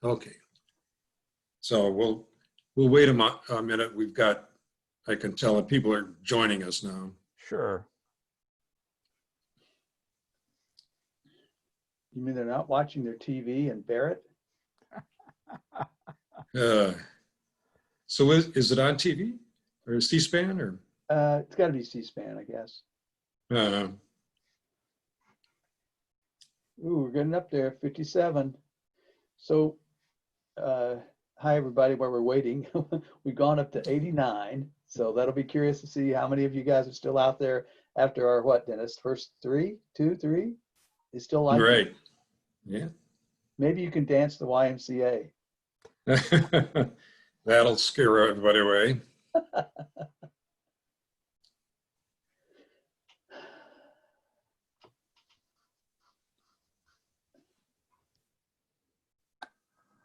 Okay. So we'll wait a minute. I can tell that people are joining us now. Sure. You mean they're not watching their TV and Barrett? So is it on TV or C-SPAN or? It's got to be C-SPAN, I guess. Uh, Ooh, we're getting up there, 57. So, hi everybody, while we're waiting, we've gone up to 89. So that'll be curious to see how many of you guys are still out there after our what, Dennis? First three? Is still like right. Yeah. Maybe you can dance the YMCA. That'll scare everybody away.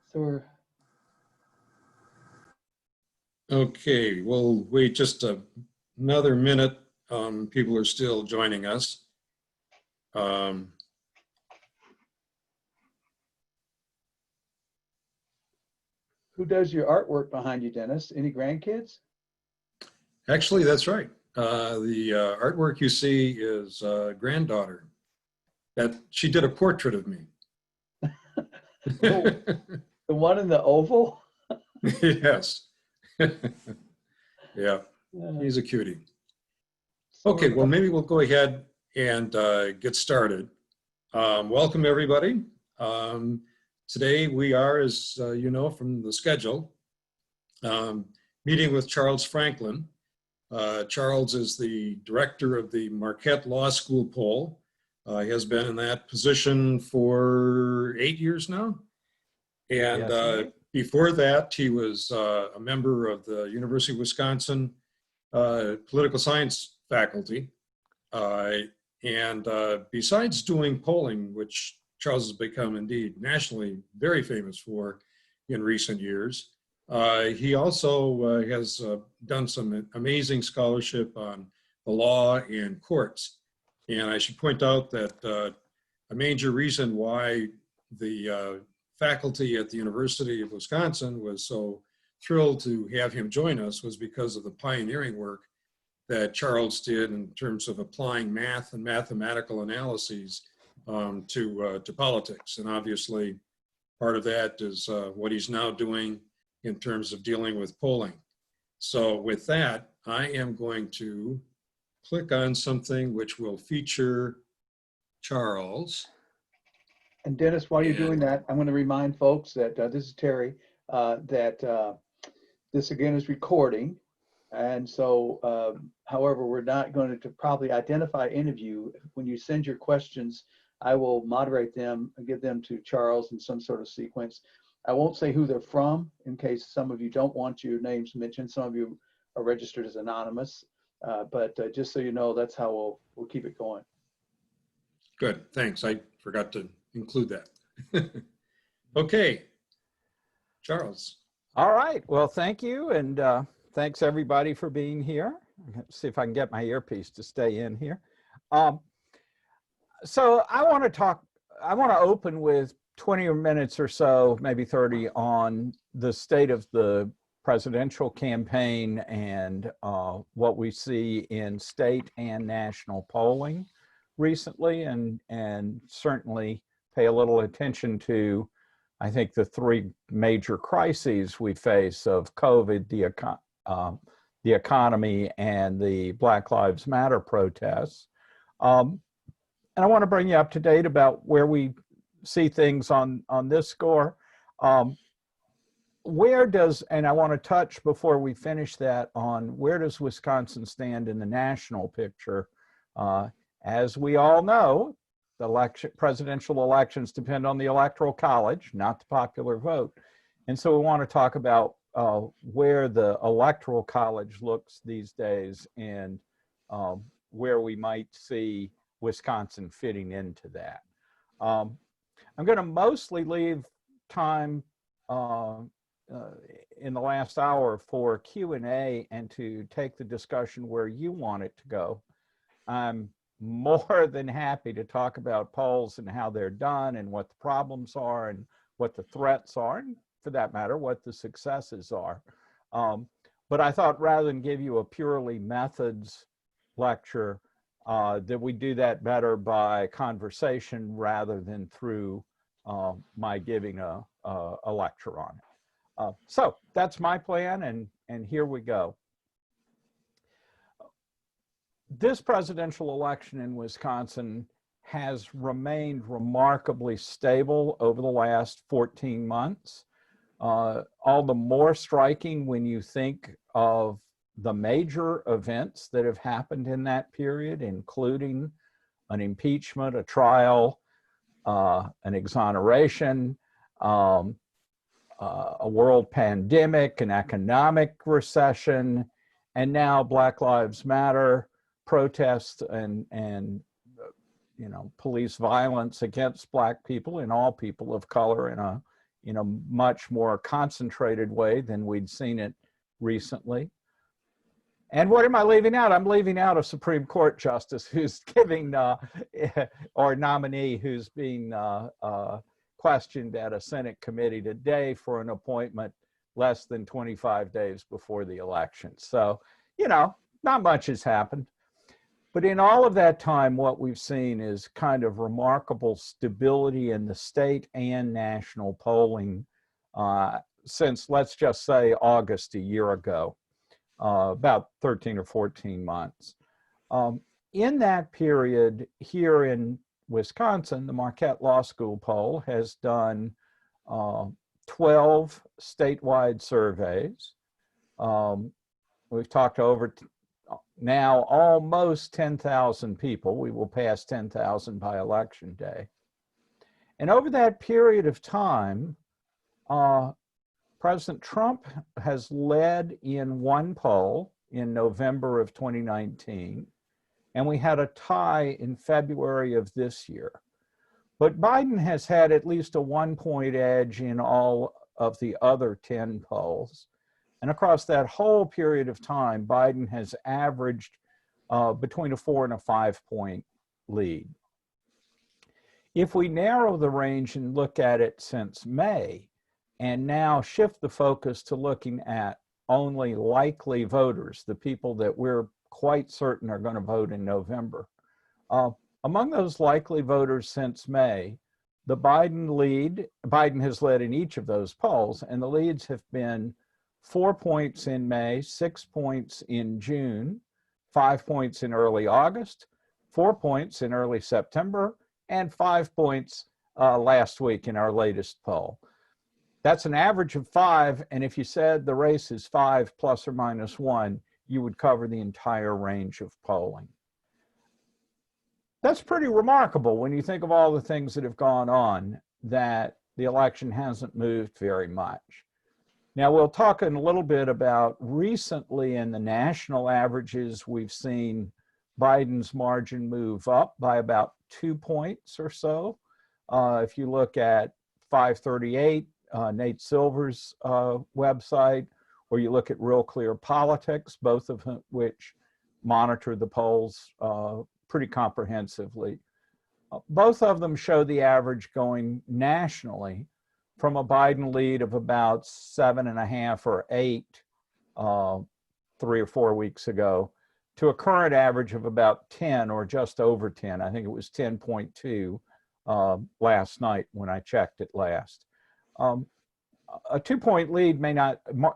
So we're Okay, we'll wait just another minute. People are still joining us. Who does your artwork behind you, Dennis? Any grandkids? Actually, that's right. The artwork you see is granddaughter. That she did a portrait of me. Oh, the one in the oval? Yes. Yeah, he's a cutie. Okay, well, maybe we'll go ahead and get started. Welcome, everybody. Today we are, as you know from the schedule, meeting with Charles Franklin. Charles is the director of the Marquette Law School poll. He has been in that position for 8 years now. And Yes, before that, he was a member of the University of Wisconsin political science faculty. And besides doing polling, which Charles has become indeed nationally very famous for in recent years, he also has done some amazing scholarship on the law and courts. And I should point out that a major reason why the faculty at the University of Wisconsin was so thrilled to have him join us was because of the pioneering work that Charles did in terms of applying math and mathematical analyses to politics. And obviously, part of that is what he's now doing in terms of dealing with polling. So with that, I am going to click on something which will feature Charles. And Dennis, while you're doing that, I'm going to remind folks that this is Terry, that this again is recording. And so, however, we're not going to probably identify any of you. When you send your questions, I will moderate them and give them to Charles in some sort of sequence. I won't say who they're from in case some of you don't want your names mentioned. Some of you are registered as anonymous, but just so you know, that's how we'll keep it going. Good, thanks. I forgot to include that. Okay, Charles. all right. Well, thank you. And thanks everybody for being here. See if I can get my earpiece to stay in here. So I want to open with 20 minutes or so, maybe 30, on the state of the presidential campaign and what we see in state and national polling recently, and certainly pay a little attention to, I think, the three major crises we face of COVID, the economy, and the Black Lives Matter protests. And I want to bring you up to date about where we see things on this score. And I want to touch before we finish that on where does Wisconsin stand in the national picture? As we all know, the presidential elections depend on the Electoral College, not the popular vote. And so we want to talk about where the Electoral College looks these days and where we might see Wisconsin fitting into that. I'm going to mostly leave time in the last hour for Q&A and to take the discussion where you want it to go. I'm more than happy to talk about polls and how they're done and what the problems are and what the threats are, and for that matter, what the successes are. But I thought rather than give you a purely methods lecture, that we do that better by conversation rather than through my giving a lecture on it. So that's my plan, and here we go. This presidential election in Wisconsin has remained remarkably stable over the last 14 months. All the more striking when you think of the major events that have happened in that period, including an impeachment, a trial, an exoneration, a world pandemic, an economic recession, and now Black Lives Matter protests and police violence against Black people and all people of color in a much more concentrated way than we'd seen it recently. And what am I leaving out? I'm leaving out a Supreme Court justice who's giving, or nominee who's being questioned at a Senate committee today for an appointment less than 25 days before the election. So, not much has happened. But in all of that time, what we've seen is kind of remarkable stability in the state and national polling since, let's just say, August a year ago. About 13 or 14 months. In that period, here in Wisconsin, the Marquette Law School poll has done 12 statewide surveys. We've talked to over now almost 10,000 people. We will pass 10,000 by election day. And over that period of time, President Trump has led in one poll in November of 2019, and we had a tie in February of this year. But Biden has had at least a 1-point edge in all of the other 10 polls. And across that whole period of time, Biden has averaged between a 4 and a 5-point lead. If we narrow the range and look at it since May, and now shift the focus to looking at only likely voters, the people that we're quite certain are going to vote in November. Among those likely voters since May, Biden has led in each of those polls, and the leads have been 4 points in May, 6 points in June, 5 points in early August, 4 points in early September, and 5 points last week in our latest poll. That's an average of 5, and if you said the race is 5 plus or minus 1, you would cover the entire range of polling. That's pretty remarkable when you think of all the things that have gone on, that the election hasn't moved very much. Now, we'll talk in a little bit about recently in the national averages, we've seen Biden's margin move up by about 2 points or so. If you look at 538, Nate Silver's website, or you look at Real Clear Politics, both of which monitor the polls pretty comprehensively. Both of them show the average going nationally from a Biden lead of about 7.5 or 8 3 or 4 weeks ago to a current average of about 10 or just over 10. I think it was 10.2 last night when I checked it last. A 2-point lead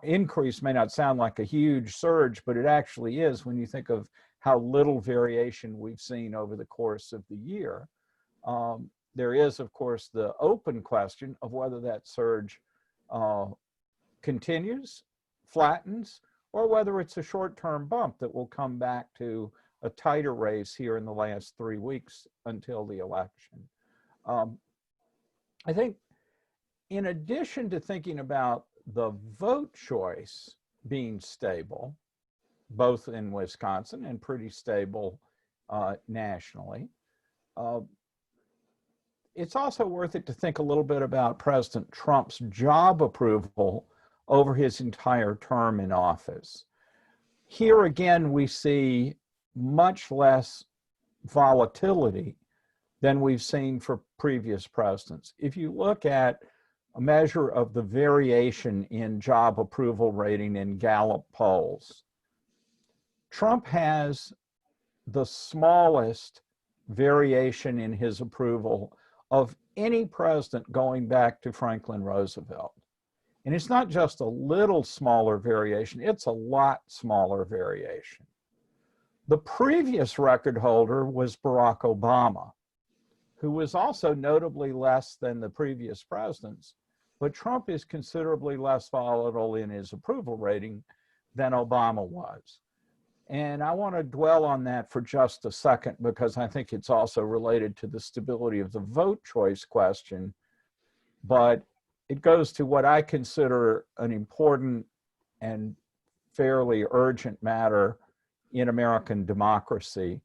increase may not sound like a huge surge, but it actually is when you think of how little variation we've seen over the course of the year. There is, of course, the open question of whether that surge continues, flattens, or whether it's a short-term bump that will come back to a tighter race here in the last 3 weeks until the election. I think in addition to thinking about the vote choice being stable, both in Wisconsin and pretty stable nationally, it's also worth it to think a little bit about President Trump's job approval over his entire term in office. Here again, we see much less volatility than we've seen for previous presidents. If you look at a measure of the variation in job approval rating in Gallup polls. Trump has the smallest variation in his approval of any president going back to Franklin Roosevelt. And it's not just a little smaller variation, it's a lot smaller variation. The previous record holder was Barack Obama, who was also notably less than the previous presidents, but Trump is considerably less volatile in his approval rating than Obama was. And I want to dwell on that for just a second because I think it's also related to the stability of the vote choice question, but it goes to what I consider an important and fairly urgent matter in American democracy.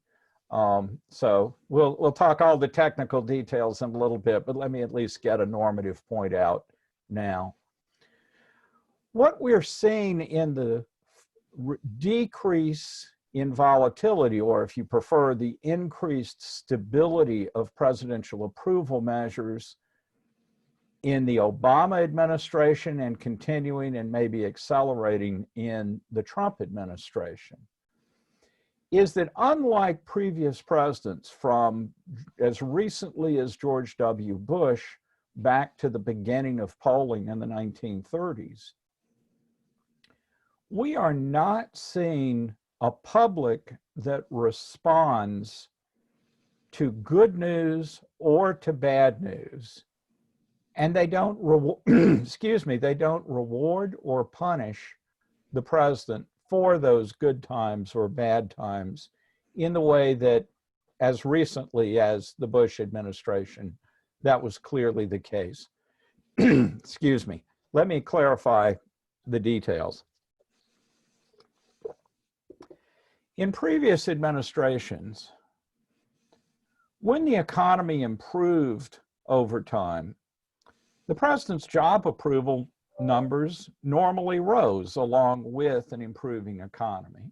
So we'll talk all the technical details in a little bit, but let me at least get a normative point out now. What we're seeing in the decrease in volatility, or if you prefer, the increased stability of presidential approval measures in the Obama administration and continuing and maybe accelerating in the Trump administration, is that unlike previous presidents from as recently as George W. Bush back to the beginning of polling in the 1930s, we are not seeing a public that responds to good news or to bad news, and they don't they don't reward or punish the president for those good times or bad times in the way that, as recently as the Bush administration, that was clearly the case. Excuse me. Let me clarify the details. In previous administrations, when the economy improved over time, the president's job approval numbers normally rose along with an improving economy.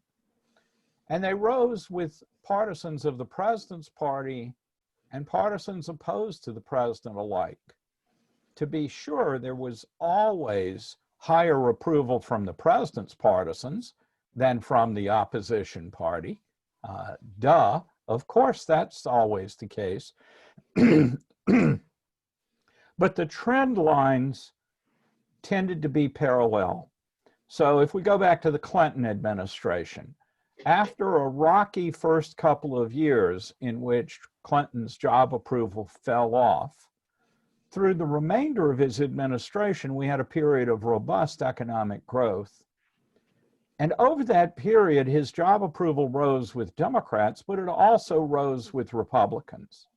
And they rose with partisans of the president's party and partisans opposed to the president alike. To be sure, there was always higher approval from the president's partisans than from the opposition party. Of course, that's always the case. But the trend lines tended to be parallel. So if we go back to the Clinton administration, after a rocky first couple of years in which Clinton's job approval fell off, through the remainder of his administration, we had a period of robust economic growth. And over that period, his job approval rose with Democrats, but it also rose with Republicans.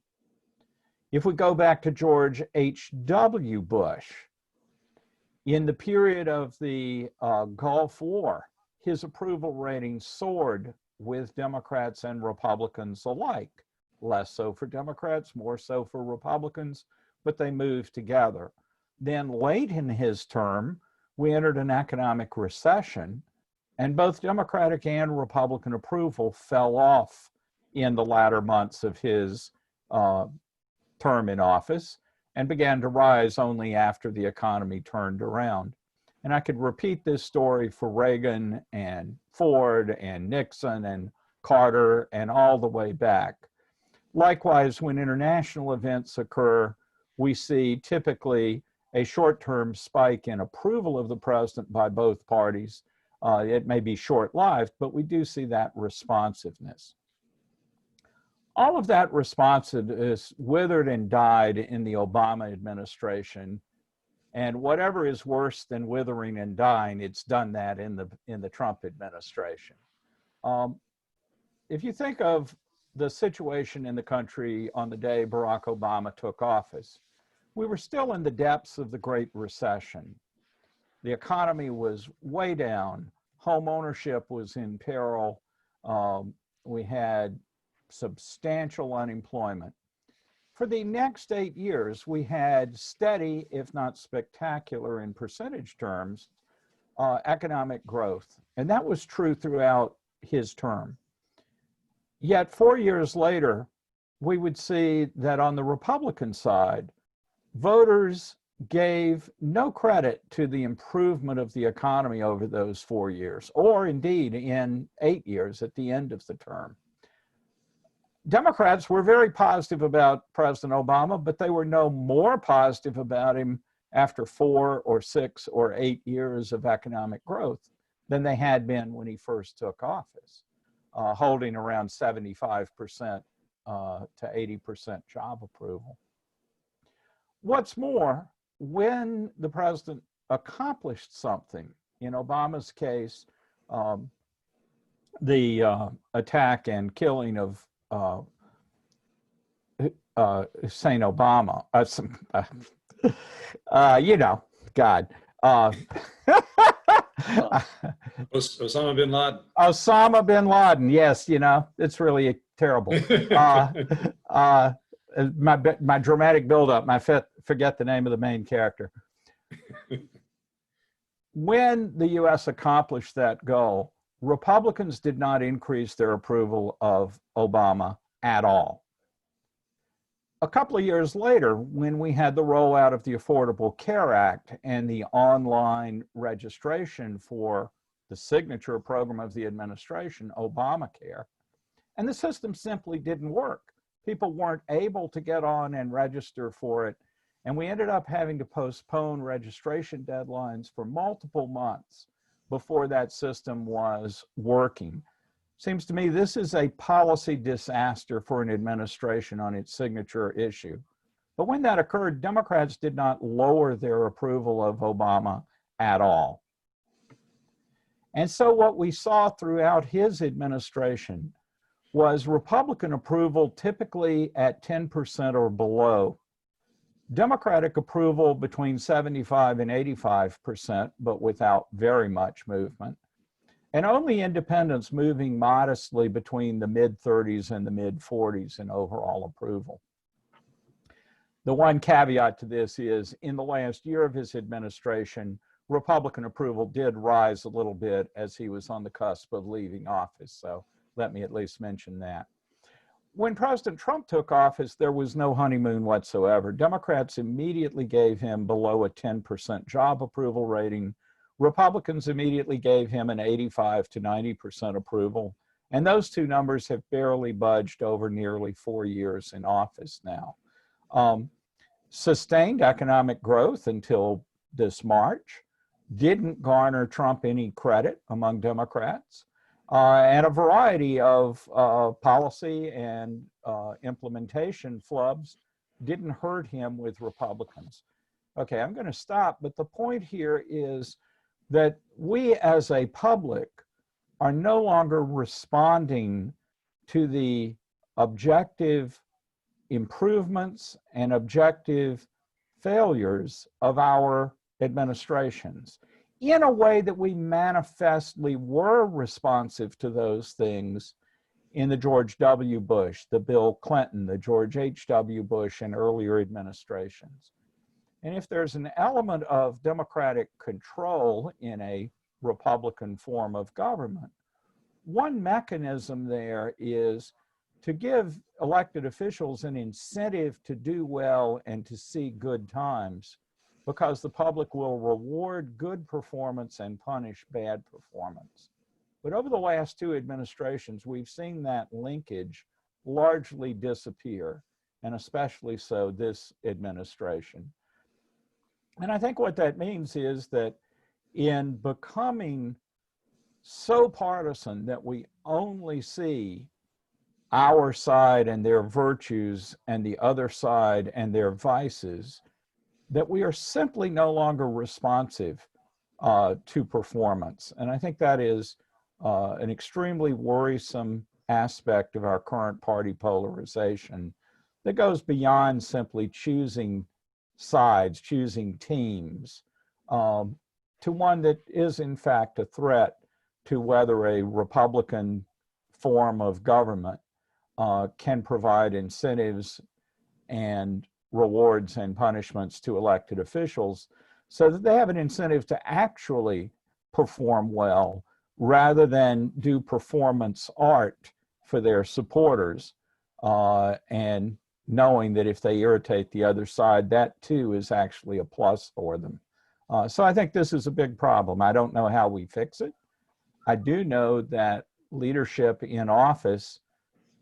If we go back to George H.W. Bush, in the period of the Gulf War, his approval rating soared with Democrats and Republicans alike. Less so for Democrats, more so for Republicans, but they moved together. Then late in his term, we entered an economic recession, and both Democratic and Republican approval fell off in the latter months of his term in office and began to rise only after the economy turned around. And I could repeat this story for Reagan and Ford and Nixon and Carter and all the way back. Likewise, when international events occur, we see typically a short-term spike in approval of the president by both parties. It may be short-lived, but we do see that responsiveness. All of that responsiveness withered and died in the Obama administration. And whatever is worse than withering and dying, it's done that in the Trump administration. If you think of the situation in the country on the day Barack Obama took office, we were still in the depths of the Great Recession. The economy was way down. Home ownership was in peril. We had substantial unemployment. For the next 8 years, we had steady, if not spectacular in percentage terms, economic growth. And that was true throughout his term. Yet 4 years later, we would see that on the Republican side, voters gave no credit to the improvement of the economy over those 4 years, or indeed in 8 years at the end of the term. Democrats were very positive about President Obama, but they were no more positive about him after 4 or 6 or 8 years of economic growth than they had been when he first took office, holding around 75% to 80% job approval. What's more, when the president accomplished something, in Obama's case, the attack and killing of Hussein Obama, God. Osama bin Laden. Osama bin Laden, yes, it's really terrible. My dramatic buildup, I forget the name of the main character. When the U.S. accomplished that goal, Republicans did not increase their approval of Obama at all. A couple of years later, when we had the rollout of the Affordable Care Act and the online registration for the signature program of the administration, Obamacare, and the system simply didn't work. People weren't able to get on and register for it, and we ended up having to postpone registration deadlines for multiple months before that system was working. Seems to me this is a policy disaster for an administration on its signature issue. But when that occurred, Democrats did not lower their approval of Obama at all. And so what we saw throughout his administration was Republican approval typically at 10% or below, Democratic approval between 75 and 85%, but without very much movement, and only independents moving modestly between the mid-30s and the mid-40s in overall approval. The one caveat to this is, in the last year of his administration, Republican approval did rise a little bit as he was on the cusp of leaving office, so let me at least mention that. When President Trump took office, there was no honeymoon whatsoever. Democrats immediately gave him below a 10% job approval rating. Republicans immediately gave him an 85 to 90% approval, and those two numbers have barely budged over nearly 4 years in office now. Sustained economic growth until this March didn't garner Trump any credit among Democrats, and a variety of policy and implementation flubs didn't hurt him with Republicans. Okay, I'm going to stop, but the point here is that we as a public are no longer responding to the objective improvements and objective failures of our administrations in a way that we manifestly were responsive to those things in the George W. Bush, the Bill Clinton, the George H.W. Bush, and earlier administrations. And if there's an element of democratic control in a Republican form of government, one mechanism there is to give elected officials an incentive to do well and to see good times, because the public will reward good performance and punish bad performance. But over the last two administrations, we've seen that linkage largely disappear, and especially so this administration. And I think what that means is that in becoming so partisan that we only see our side and their virtues and the other side and their vices, that we are simply no longer responsive to performance. And I think that is an extremely worrisome aspect of our current party polarization that goes beyond simply choosing sides, choosing teams, to one that is in fact a threat to whether a Republican form of government can provide incentives and rewards and punishments to elected officials so that they have an incentive to actually perform well rather than do performance art for their supporters and knowing that if they irritate the other side, that too is actually a plus for them. So I think this is a big problem. I don't know how we fix it. I do know that leadership in office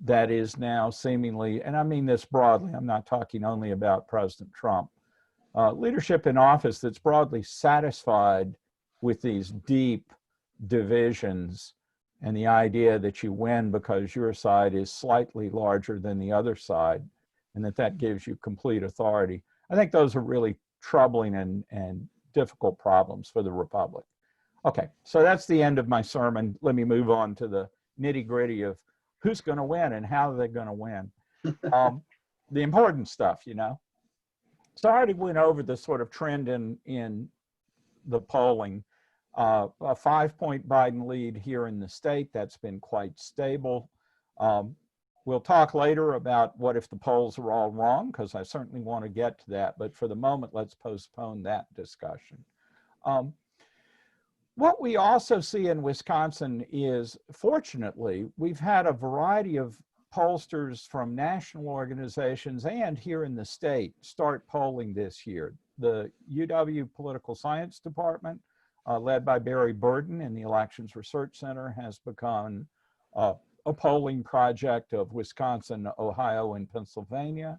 that is now seemingly, and I mean this broadly, I'm not talking only about President Trump, leadership in office that's broadly satisfied with these deep divisions and the idea that you win because your side is slightly larger than the other side, and that gives you complete authority. I think those are really troubling and difficult problems for the Republic. Okay, so that's the end of my sermon. Let me move on to the nitty-gritty of who's going to win and how they're going to win. The important stuff, you know. So I already went over the sort of trend in the polling. A 5-point Biden lead here in the state. That's been quite stable. We'll talk later about what if the polls are all wrong, because I certainly want to get to that. But for the moment, let's postpone that discussion. What we also see in Wisconsin is, fortunately, we've had a variety of pollsters from national organizations and here in the state start polling this year. The UW Political Science Department, led by Barry Burden in the Elections Research Center, has become a polling project of Wisconsin, Ohio, and Pennsylvania.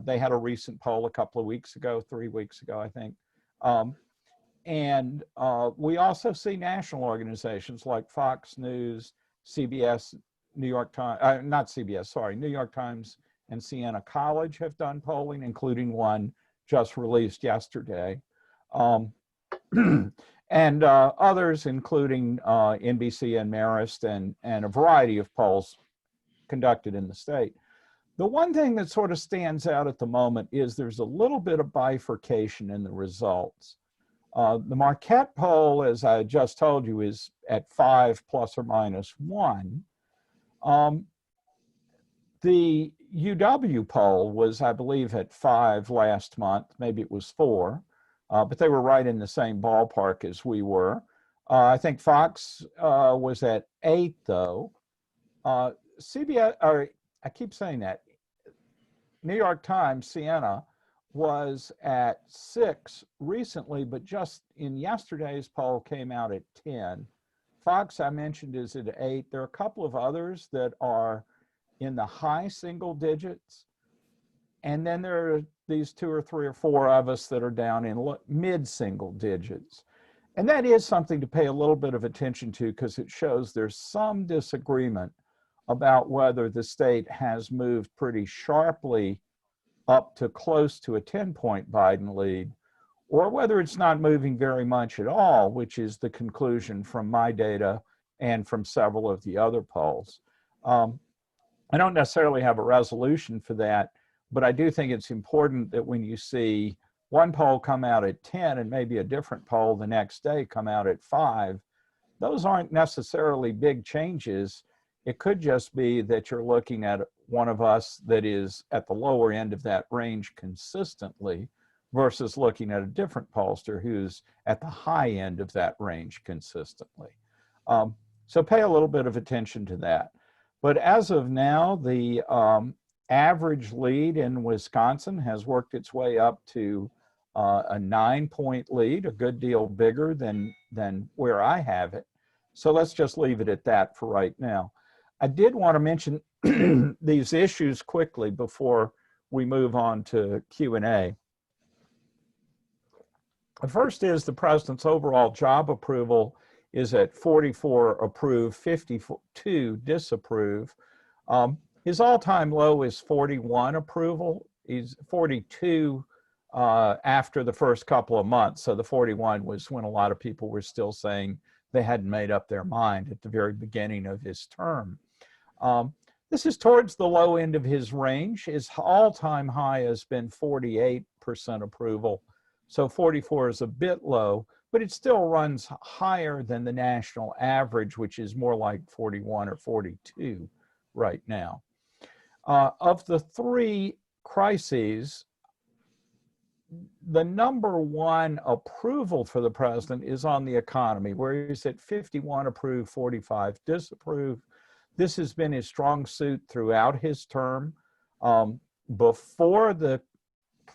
They had a recent poll a couple of weeks ago, 3 weeks ago, I think. And we also see national organizations like Fox News, CBS, New York Times, not CBS, sorry, New York Times and Siena College have done polling, including one just released yesterday. And others, including NBC and Marist and a variety of polls conducted in the state. The one thing that sort of stands out at the moment is there's a little bit of bifurcation in the results. The Marquette poll, as I just told you, is at 5 plus or minus 1. The UW poll was, I believe, at 5 last month. Maybe it was 4, but they were right in the same ballpark as we were. I think Fox was at 8, though. CBS, or I keep saying that, New York Times, Siena, was at 6 recently, but just in yesterday's poll came out at 10. Fox, I mentioned, is at 8. There are a couple of others that are in the high single digits. And then there are these 2 or 3 or 4 of us that are down in mid single digits. And that is something to pay a little bit of attention to, because it shows there's some disagreement about whether the state has moved pretty sharply up to close to a 10-point Biden lead, or whether it's not moving very much at all, which is the conclusion from my data and from several of the other polls. I don't necessarily have a resolution for that, but I do think it's important that when you see one poll come out at 10 and maybe a different poll the next day come out at 5, those aren't necessarily big changes. It could just be that you're looking at one of us that is at the lower end of that range consistently versus looking at a different pollster who's at the high end of that range consistently. So pay a little bit of attention to that. But as of now, the average lead in Wisconsin has worked its way up to a 9-point lead, a good deal bigger than where I have it. So let's just leave it at that for right now. I did want to mention these issues quickly before we move on to Q&A. The first is the president's overall job approval is at 44 approve, 52 disapprove. His all-time low is 41 approval. He's 42 after the first couple of months. So the 41 was when a lot of people were still saying they hadn't made up their mind at the very beginning of his term. This is towards the low end of his range. His all-time high has been 48% approval. So 44 is a bit low, but it still runs higher than the national average, which is more like 41 or 42 right now. Of the 3 crises, the number 1 approval for the president is on the economy, where he's at 51 approve, 45 disapprove. This has been his strong suit throughout his term. before the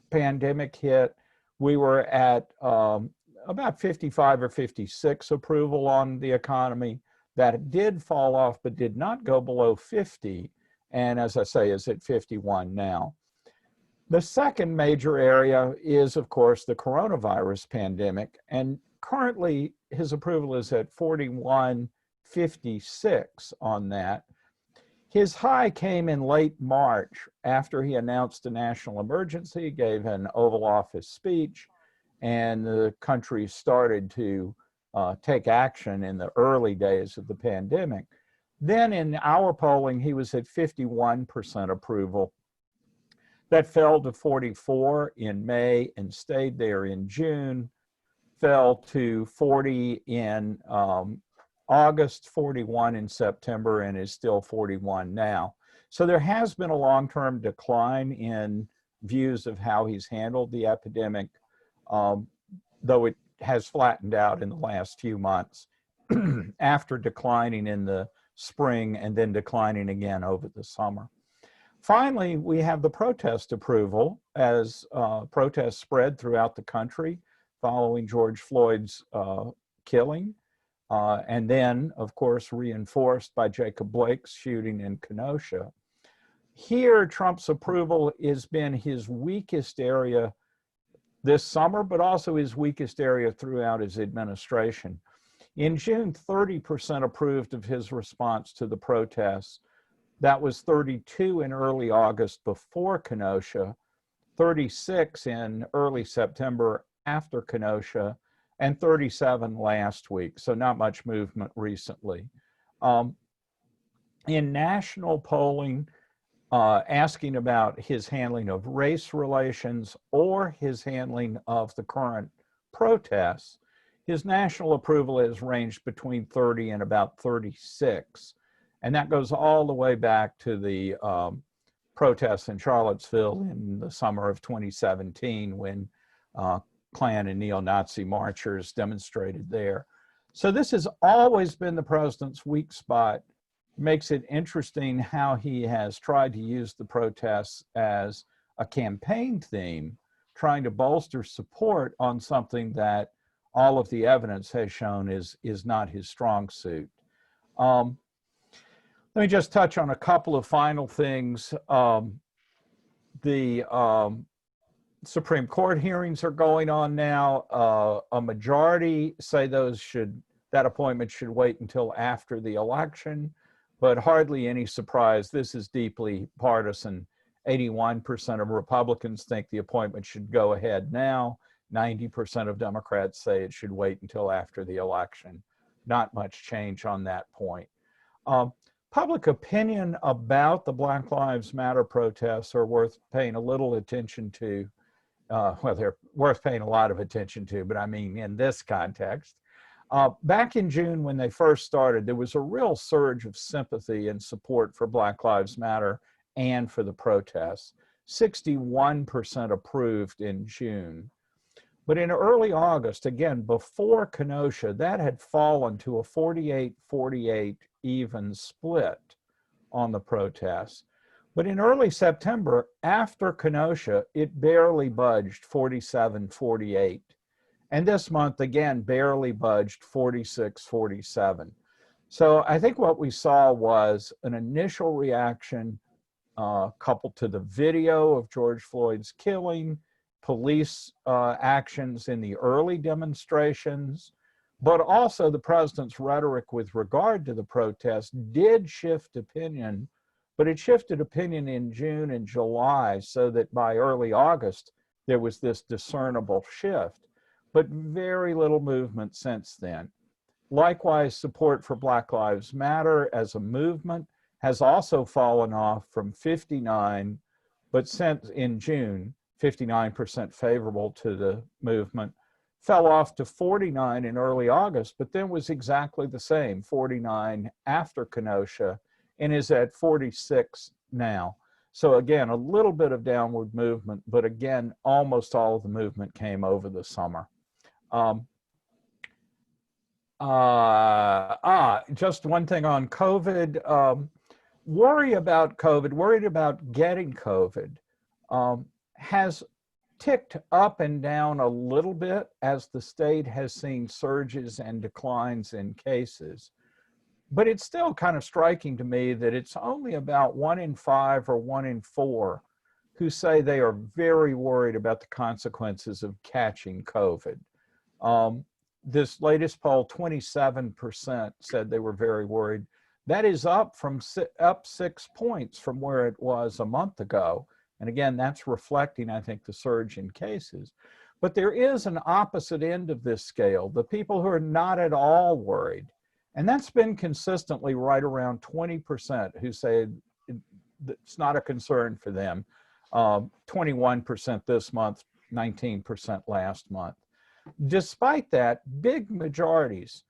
pandemic hit, we were at about 55 or 56 approval on the economy. That did fall off, but did not go below 50. And as I say, is at 51 now. The second major area is, of course, the coronavirus pandemic. And currently, his approval is at 41.56 on that. His high came in late March after he announced a national emergency, gave an Oval Office speech, and the country started to take action in the early days of the pandemic. Then in our polling, he was at 51% approval. That fell to 44 in May and stayed there in June, fell to 40 in August, 41 in September, and is still 41 now. So there has been a long-term decline in views of how he's handled the epidemic, though it has flattened out in the last few months after declining in the spring and then declining again over the summer. Finally, we have the protest approval as protests spread throughout the country following George Floyd's killing. And then, of course, reinforced by Jacob Blake's shooting in Kenosha. Here, Trump's approval has been his weakest area this summer, but also his weakest area throughout his administration. In June, 30% approved of his response to the protests. That was 32 in early August before Kenosha, 36 in early September after Kenosha, and 37 last week, so not much movement recently. In national polling, asking about his handling of race relations or his handling of the current protests, his national approval has ranged between 30 and about 36. And that goes all the way back to the protests in Charlottesville in the summer of 2017 when Klan and neo-Nazi marchers demonstrated there. So this has always been the president's weak spot. Makes it interesting how he has tried to use the protests as a campaign theme, trying to bolster support on something that all of the evidence has shown is not his strong suit. Let me just touch on a couple of final things. The Supreme Court hearings are going on now. A majority say that appointment should wait until after the election, but hardly any surprise. This is deeply partisan. 81% of Republicans think the appointment should go ahead now. 90% of Democrats say it should wait until after the election. Not much change on that point. Public opinion about the Black Lives Matter protests are worth paying a little attention to. Well, they're worth paying a lot of attention to, but I mean in this context. Back in June when they first started, there was a real surge of sympathy and support for Black Lives Matter and for the protests. 61% approved in June. But in early August, again, before Kenosha, that had fallen to a 48-48 even split on the protests. But in early September, after Kenosha, it barely budged 47-48. And this month, again, barely budged 46-47. So I think what we saw was an initial reaction coupled to the video of George Floyd's killing, police actions in the early demonstrations, but also the president's rhetoric with regard to the protests did shift opinion, but it shifted opinion in June and July so that by early August, there was this discernible shift, but very little movement since then. Likewise, support for Black Lives Matter as a movement has also fallen off from 59, but since in June, 59% favorable to the movement, fell off to 49 in early August, but then was exactly the same, 49 after Kenosha, and is at 46 now. So again, a little bit of downward movement, but again, almost all of the movement came over the summer. Just one thing on COVID. Worried about getting COVID. has ticked up and down a little bit as the state has seen surges and declines in cases. But it's still kind of striking to me that it's only about 1 in 5 or 1 in 4 who say they are very worried about the consequences of catching COVID. This latest poll, 27% said they were very worried. That is up 6 points from where it was a month ago. And again, that's reflecting, I think, the surge in cases. But there is an opposite end of this scale, the people who are not at all worried. And that's been consistently right around 20% who say it's not a concern for them. 21% this month, 19% last month. Despite that, big majorities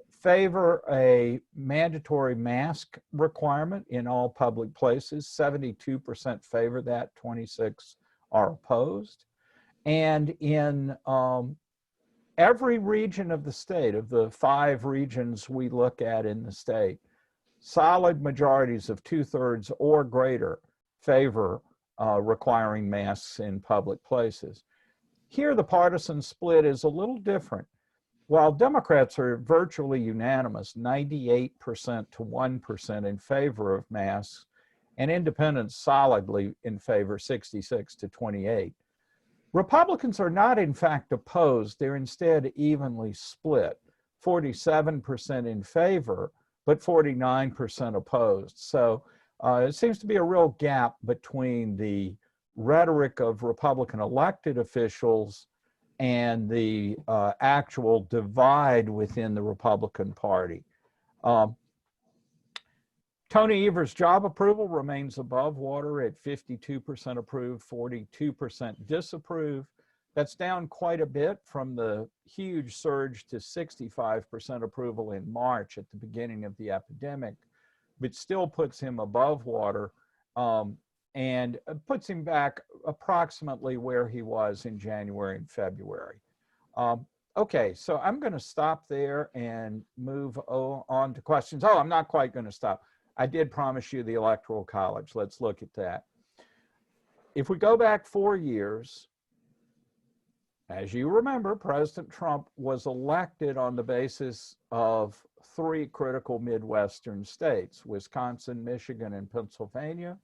favor a mandatory mask requirement in all public places. 72% favor that, 26 are opposed. And in every region of the state, of the 5 regions we look at in the state, solid majorities of 2/3 or greater favor requiring masks in public places. Here, the partisan split is a little different. While Democrats are virtually unanimous, 98% to 1% in favor of masks, and independents solidly in favor, 66 to 28. Republicans are not, in fact, opposed. They're instead evenly split, 47% in favor, but 49% opposed. So it seems to be a real gap between the rhetoric of Republican elected officials and the actual divide within the Republican Party. Tony Evers' job approval remains above water at 52% approved, 42% disapprove. That's down quite a bit from the huge surge to 65% approval in March at the beginning of the epidemic, but still puts him above water and puts him back approximately where he was in January and February. Okay, so I'm going to stop there and move on to questions. Oh, I'm not quite going to stop. I did promise you the Electoral College. Let's look at that. If we go back 4 years, as you remember, President Trump was elected on the basis of 3 critical Midwestern states, Wisconsin, Michigan, and Pennsylvania,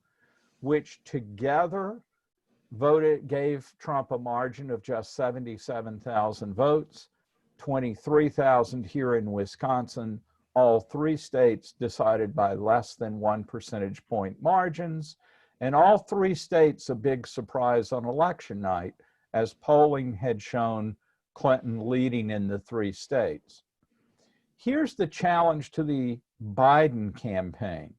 which together gave Trump a margin of just 77,000 votes, 23,000 here in Wisconsin. All 3 states decided by less than 1 percentage point margins, and all 3 states a big surprise on election night, as polling had shown Clinton leading in the 3 states. Here's the challenge to the Biden campaign.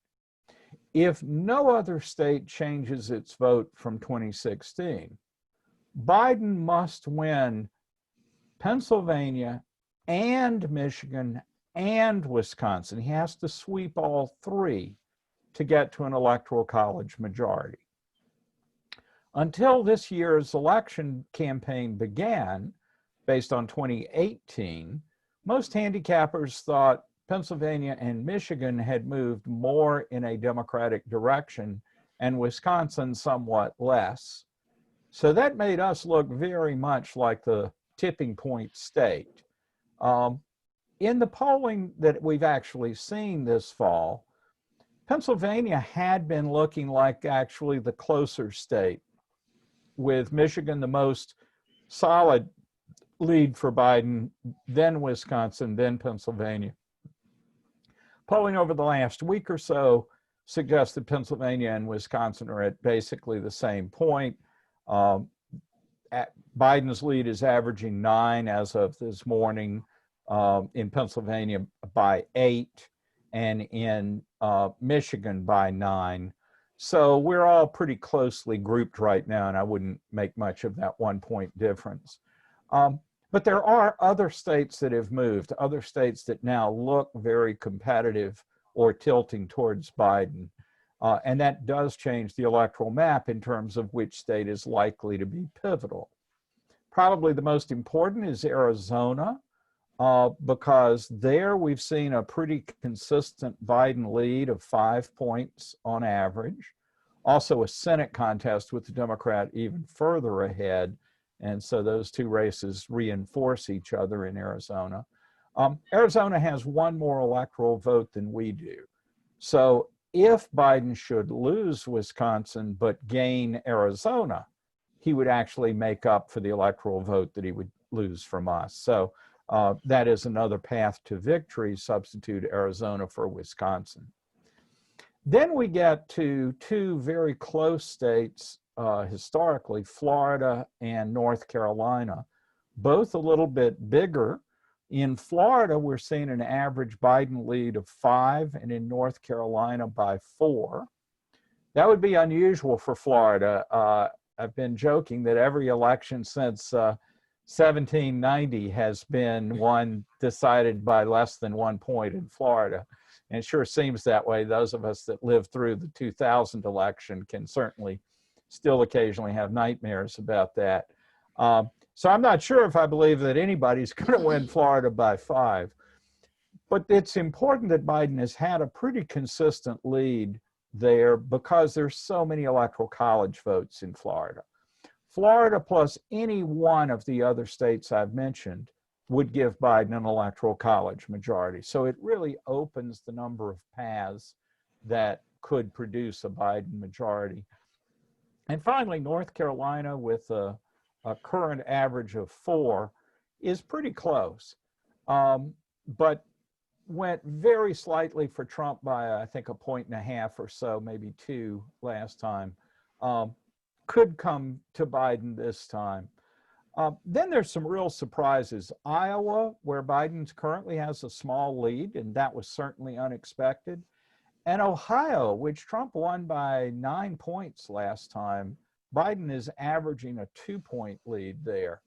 If no other state changes its vote from 2016, Biden must win Pennsylvania and Michigan and Wisconsin. He has to sweep all 3 to get to an Electoral College majority. Until this year's election campaign began, based on 2018, most handicappers thought Pennsylvania and Michigan had moved more in a Democratic direction and Wisconsin somewhat less. So that made us look very much like the tipping point state. In the polling that we've actually seen this fall, Pennsylvania had been looking like actually the closer state, with Michigan the most solid lead for Biden, then Wisconsin, then Pennsylvania. Polling over the last week or so suggests that Pennsylvania and Wisconsin are at basically the same point. Biden's lead is averaging 9 as of this morning, in Pennsylvania by 8, and in Michigan by 9. So we're all pretty closely grouped right now, and I wouldn't make much of that 1 point difference. But there are other states that have moved, other states that now look very competitive or tilting towards Biden. And that does change the electoral map in terms of which state is likely to be pivotal. Probably the most important is Arizona, because there we've seen a pretty consistent Biden lead of 5 points on average. Also a Senate contest with the Democrat even further ahead. And so those two races reinforce each other in Arizona. Arizona has one more electoral vote than we do. So if Biden should lose Wisconsin but gain Arizona, he would actually make up for the electoral vote that he would lose from us. So that is another path to victory, substitute Arizona for Wisconsin. Then we get to two very close states historically, Florida and North Carolina, both a little bit bigger. In Florida, we're seeing an average Biden lead of 5, and in North Carolina by 4. That would be unusual for Florida. I've been joking that every election since 1790 has been one decided by less than 1 point in Florida. And it sure seems that way. Those of us that lived through the 2000 election can certainly still occasionally have nightmares about that. So I'm not sure if I believe that anybody's going to win Florida by 5. But it's important that Biden has had a pretty consistent lead there because there's so many electoral college votes in Florida. Florida plus any one of the other states I've mentioned would give Biden an electoral college majority. So it really opens the number of paths that could produce a Biden majority. And finally, North Carolina with a current average of 4 is pretty close, but went very slightly for Trump by, I think, 1.5 points or so, maybe 2 last time. Could come to Biden this time. Then there's some real surprises. Iowa, where Biden currently has a small lead, and that was certainly unexpected. And Ohio, which Trump won by 9 points last time, Biden is averaging a 2-point lead there.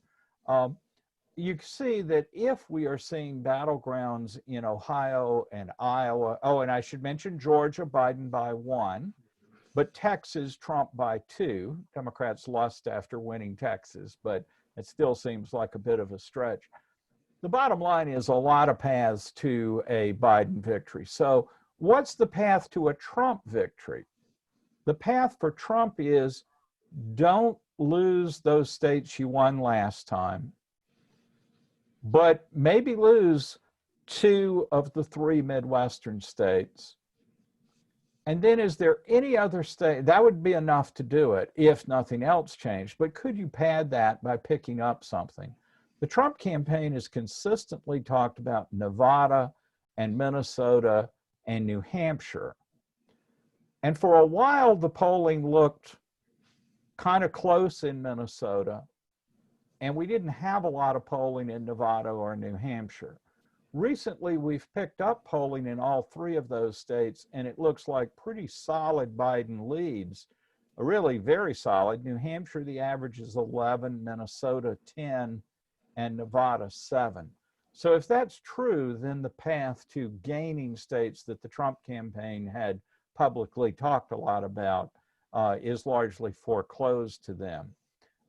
You see that if we are seeing battlegrounds in Ohio and Iowa, oh, and I should mention Georgia, Biden by 1, but Texas, Trump by 2. Democrats lost after winning Texas, but it still seems like a bit of a stretch. The bottom line is a lot of paths to a Biden victory. So what's the path to a Trump victory? The path for Trump is don't lose those states you won last time, but maybe lose 2 of the 3 Midwestern states. And then is there any other state? That would be enough to do it if nothing else changed. But could you pad that by picking up something? The Trump campaign has consistently talked about Nevada and Minnesota and New Hampshire. And for a while, the polling looked kind of close in Minnesota, and we didn't have a lot of polling in Nevada or New Hampshire. Recently, we've picked up polling in all 3 of those states, and it looks like pretty solid Biden leads, really very solid. New Hampshire, the average is 11, Minnesota 10, and Nevada 7. So if that's true, then the path to gaining states that the Trump campaign had publicly talked a lot about is largely foreclosed to them.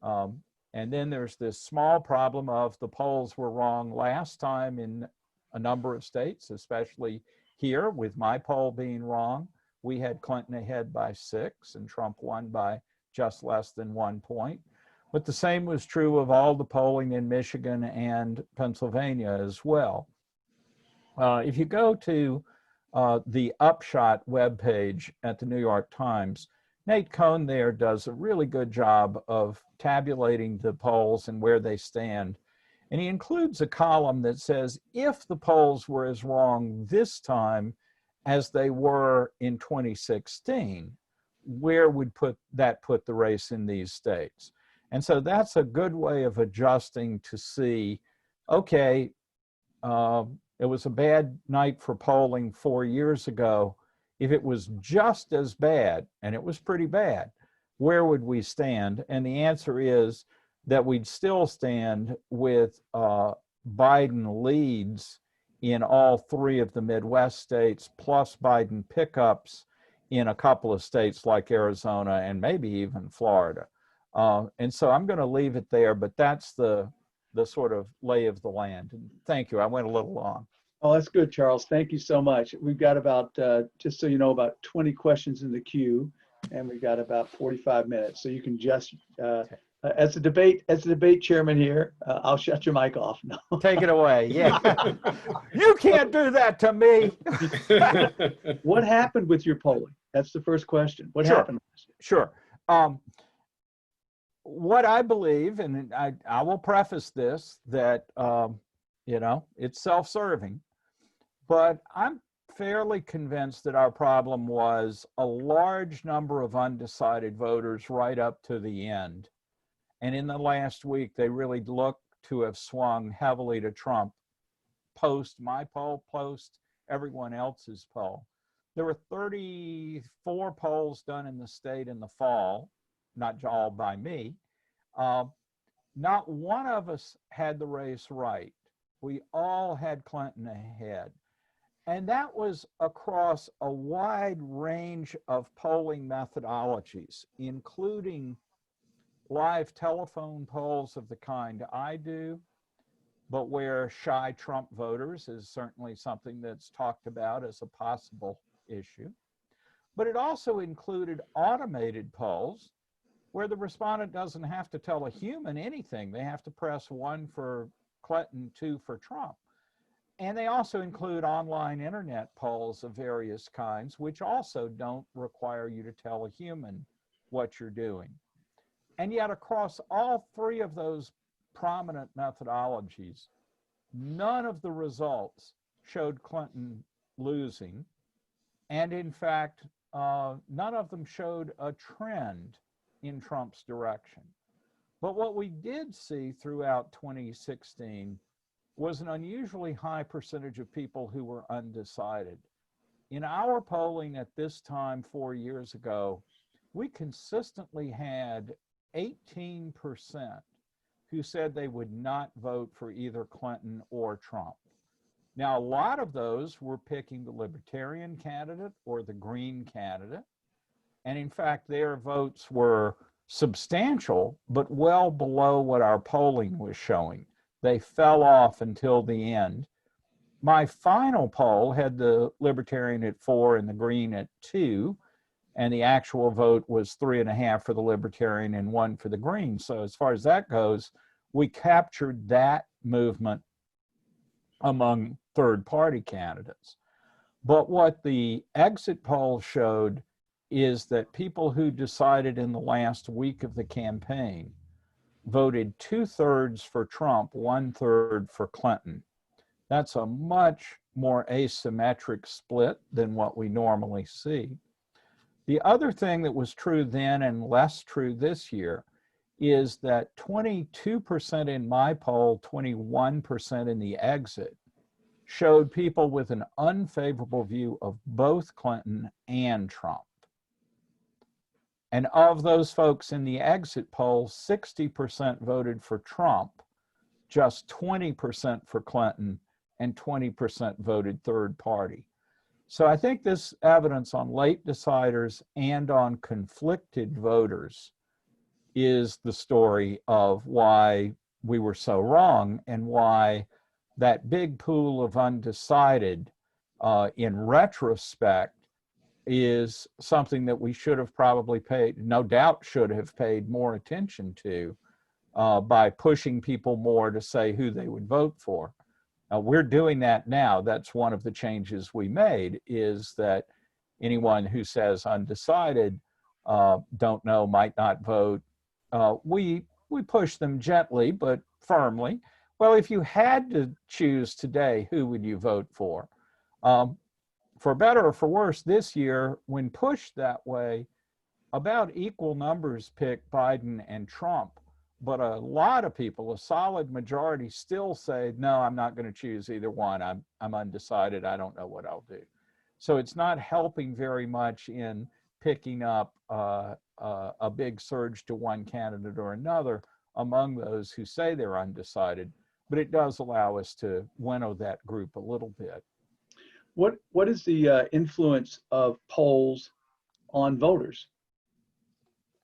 And then there's this small problem of the polls were wrong last time in a number of states, especially here with my poll being wrong. We had Clinton ahead by 6 and Trump won by just less than 1 point. But the same was true of all the polling in Michigan and Pennsylvania as well. If you go to the Upshot webpage at the New York Times, Nate Cohn there does a really good job of tabulating the polls and where they stand. And he includes a column that says, if the polls were as wrong this time as they were in 2016, where would put the race in these states? And so that's a good way of adjusting to see, okay, it was a bad night for polling 4 years ago. If it was just as bad, and it was pretty bad, where would we stand? And the answer is that we'd still stand with Biden leads in all 3 of the Midwest states, plus Biden pickups in a couple of states like Arizona and maybe even Florida. And so I'm going to leave it there, but that's the sort of lay of the land. And thank you. I went a little long. Oh, that's good, Charles. Thank you so much. We've got about, just so you know, about 20 questions in the queue. and we got about 45 minutes. So you can just, as the debate chairman here, I'll shut your mic off now. Take it away. Yeah. You can't do that to me. What happened with your polling? That's the first question. What Sure. happened? Sure. What I believe, and I will preface this, that, it's self-serving, but I'm fairly convinced that our problem was a large number of undecided voters right up to the end. And in the last week, they really looked to have swung heavily to Trump, post my poll, post everyone else's poll. There were 34 polls done in the state in the fall, not all by me. Not one of us had the race right. We all had Clinton ahead. And that was across a wide range of polling methodologies, including live telephone polls of the kind I do, but where shy Trump voters is certainly something that's talked about as a possible issue. But it also included automated polls where the respondent doesn't have to tell a human anything. They have to press 1 for Clinton, 2 for Trump. And they also include online internet polls of various kinds, which also don't require you to tell a human what you're doing. And yet across all 3 of those prominent methodologies, none of the results showed Clinton losing. And in fact, none of them showed a trend in Trump's direction. But what we did see throughout 2016 was an unusually high percentage of people who were undecided. In our polling at this time 4 years ago, we consistently had 18% who said they would not vote for either Clinton or Trump. Now, a lot of those were picking the Libertarian candidate or the Green candidate. And in fact, their votes were substantial, but well below what our polling was showing. They fell off until the end. My final poll had the Libertarian at 4 and the Green at 2, and the actual vote was 3.5 for the Libertarian and 1 for the Green. So as far as that goes, we captured that movement among third-party candidates. But what the exit poll showed is that people who decided in the last week of the campaign voted 2/3 for Trump, 1/3 for Clinton. That's a much more asymmetric split than what we normally see. The other thing that was true then and less true this year is that 22% in my poll, 21% in the exit, showed people with an unfavorable view of both Clinton and Trump. And of those folks in the exit poll, 60% voted for Trump, just 20% for Clinton, and 20% voted third party. So I think this evidence on late deciders and on conflicted voters is the story of why we were so wrong and why that big pool of undecided, in retrospect, is something that we should have probably paid, no doubt should have paid more attention to by pushing people more to say who they would vote for. We're doing that now. That's one of the changes we made, is that anyone who says undecided, don't know, might not vote, we push them gently but firmly. Well, if you had to choose today, who would you vote for? For better or for worse, this year, when pushed that way, about equal numbers pick Biden and Trump. But a lot of people, a solid majority, still say, no, I'm not going to choose either one. I'm undecided. I don't know what I'll do. So it's not helping very much in picking up a big surge to one candidate or another among those who say they're undecided. But it does allow us to winnow that group a little bit. What is the influence of polls on voters?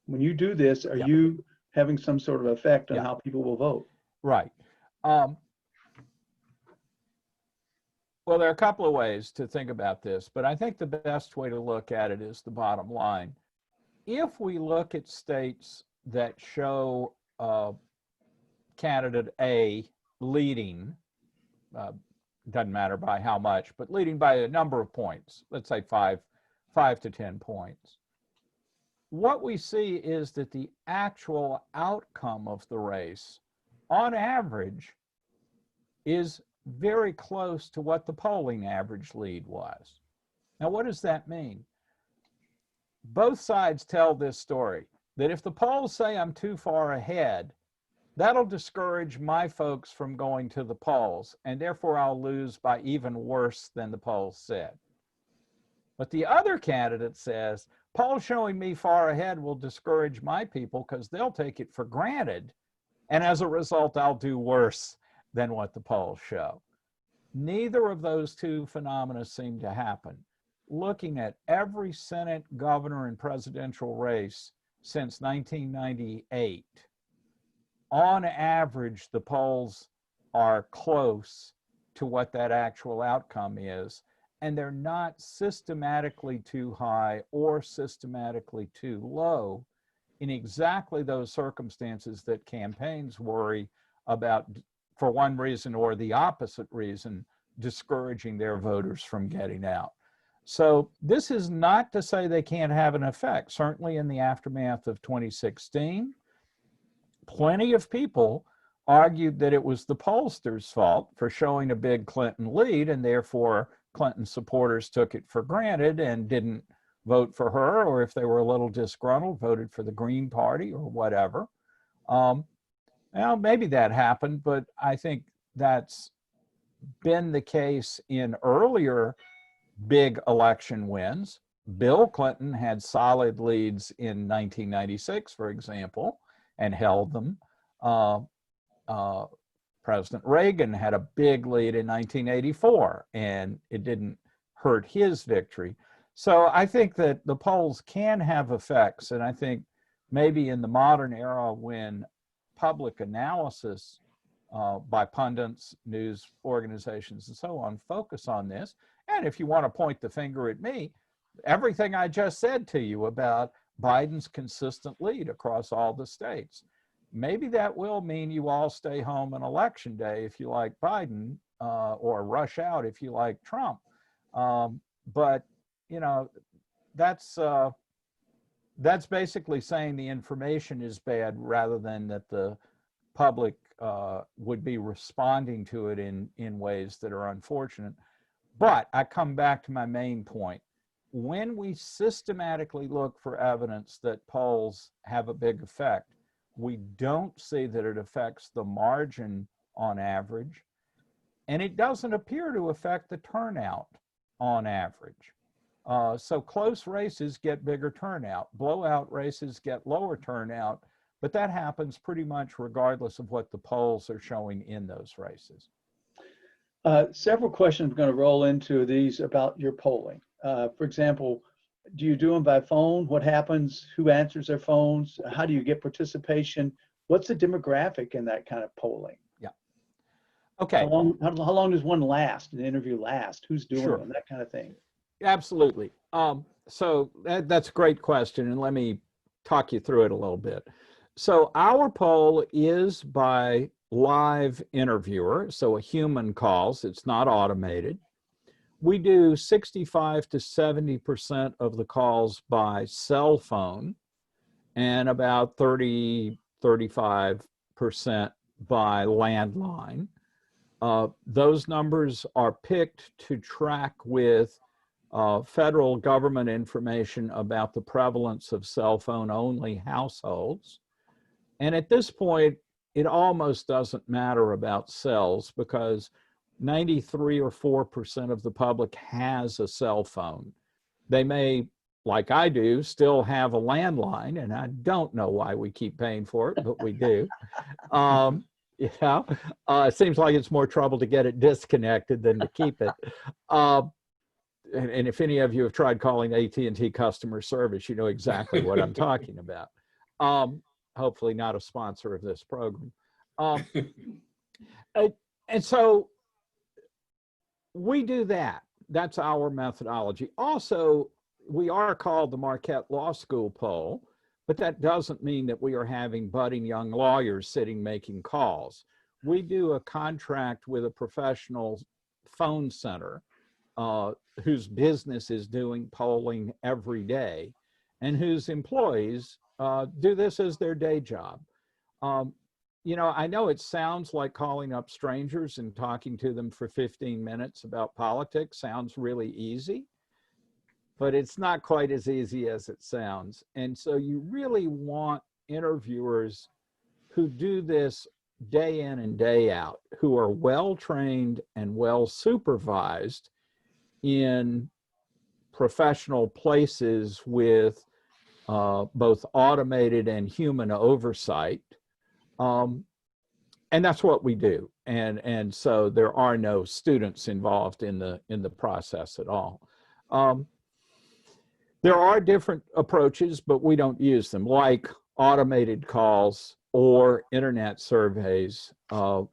When you do this, are you having some sort of effect on how people will vote? Right. Well, there are a couple of ways to think about this, but I think the best way to look at it is the bottom line. if we look at states that show candidate A leading, doesn't matter by how much, but leading by a number of points, let's say 5 to 10 points, what we see is that the actual outcome of the race, on average, is very close to what the polling average lead was. Now, what does that mean? Both sides tell this story, that if the polls say I'm too far ahead, that'll discourage my folks from going to the polls, and therefore I'll lose by even worse than the polls said. But the other candidate says, polls showing me far ahead will discourage my people because they'll take it for granted, and as a result, I'll do worse than what the polls show. Neither of those two phenomena seem to happen. Looking at every Senate, governor, and presidential race since 1998, on average, the polls are close to what that actual outcome is, and they're not systematically too high or systematically too low in exactly those circumstances that campaigns worry about, for one reason or the opposite reason, discouraging their voters from getting out. So this is not to say they can't have an effect. Certainly in the aftermath of 2016, plenty of people argued that it was the pollsters' fault for showing a big Clinton lead, and therefore Clinton supporters took it for granted and didn't vote for her, or if they were a little disgruntled, voted for the Green Party or whatever. Well, maybe that happened, but I think that's been the case in earlier big election wins. Bill Clinton had solid leads in 1996, for example, and held them. President Reagan had a big lead in 1984, and it didn't hurt his victory. So I think that the polls can have effects, and I think maybe in the modern era when public analysis by pundits, news organizations, and so on focus on this, and if you want to point the finger at me, everything I just said to you about Biden's consistent lead across all the states, maybe that will mean you all stay home on election day if you like Biden, or rush out if you like Trump. But you know, that's basically saying the information is bad rather than that the public would be responding to it in ways that are unfortunate. But I come back to my main point. When we systematically look for evidence that polls have a big effect, we don't see that it affects the margin on average, and it doesn't appear to affect the turnout on average. So close races get bigger turnout, blowout races get lower turnout, but that happens pretty much regardless of what the polls are showing in those races. Several questions I'm going to roll into these about your polling. For example, do you do them by phone? What happens? Who answers their phones? How do you get participation? What's the demographic in that kind of polling? Yeah. Okay. How long does one last, an interview last? Who's doing Sure. them? That kind of thing. Absolutely. So that's a great question, and let me talk you through it a little bit. So our poll is by live interviewer, so a human calls, it's not automated. We do 65 to 70% of the calls by cell phone and about 35% by landline. Those numbers are picked to track with federal government information about the prevalence of cell phone only households. And at this point, it almost doesn't matter about cells because 93 or 4% of the public has a cell phone. They may, like I do, still have a landline, and I don't know why we keep paying for it, but we do. It seems like it's more trouble to get it disconnected than to keep it. And if any of you have tried calling AT&T customer service, you know exactly what I'm talking about. Hopefully not a sponsor of this program. And so we do that. That's our methodology. Also, we are called the Marquette Law School poll, but that doesn't mean that we are having budding young lawyers sitting making calls. We do a contract with a professional phone center whose business is doing polling every day and whose employees do this as their day job. You know, I know it sounds like calling up strangers and talking to them for 15 minutes about politics sounds really easy, but it's not quite as easy as it sounds. And so you really want interviewers who do this day in and day out, who are well trained and well supervised in professional places with both automated and human oversight. And that's what we do. And so there are no students involved in the process at all. There are different approaches, but we don't use them, like automated calls or internet surveys.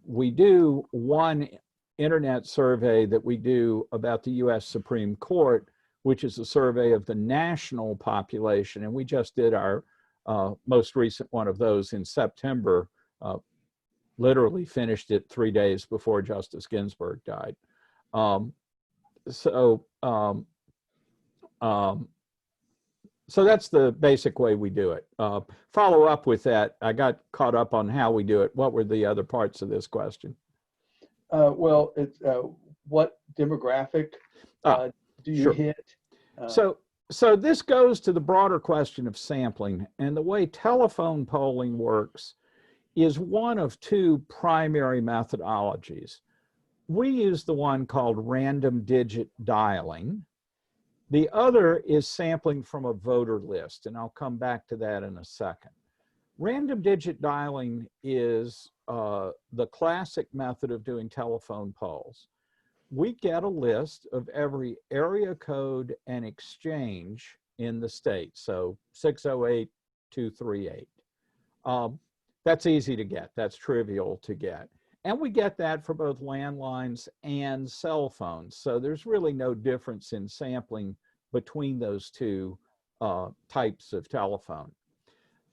We do one internet survey that we do about the US Supreme Court, which is a survey of the national population. And we just did our most recent one of those in September, literally finished it 3 days before Justice Ginsburg died. So that's the basic way we do it. Follow up with that. I got caught up on how we do it. What were the other parts of this question? Well, it's what demographic do you sure. hit? So this goes to the broader question of sampling, and the way telephone polling works is one of two primary methodologies. We use the one called random digit dialing. The other is sampling from a voter list, and I'll come back to that in a second. Random digit dialing is the classic method of doing telephone polls. We get a list of every area code and exchange in the state, so 608-238. That's easy to get, that's trivial to get. And we get that for both landlines and cell phones, so there's really no difference in sampling between those two types of telephone.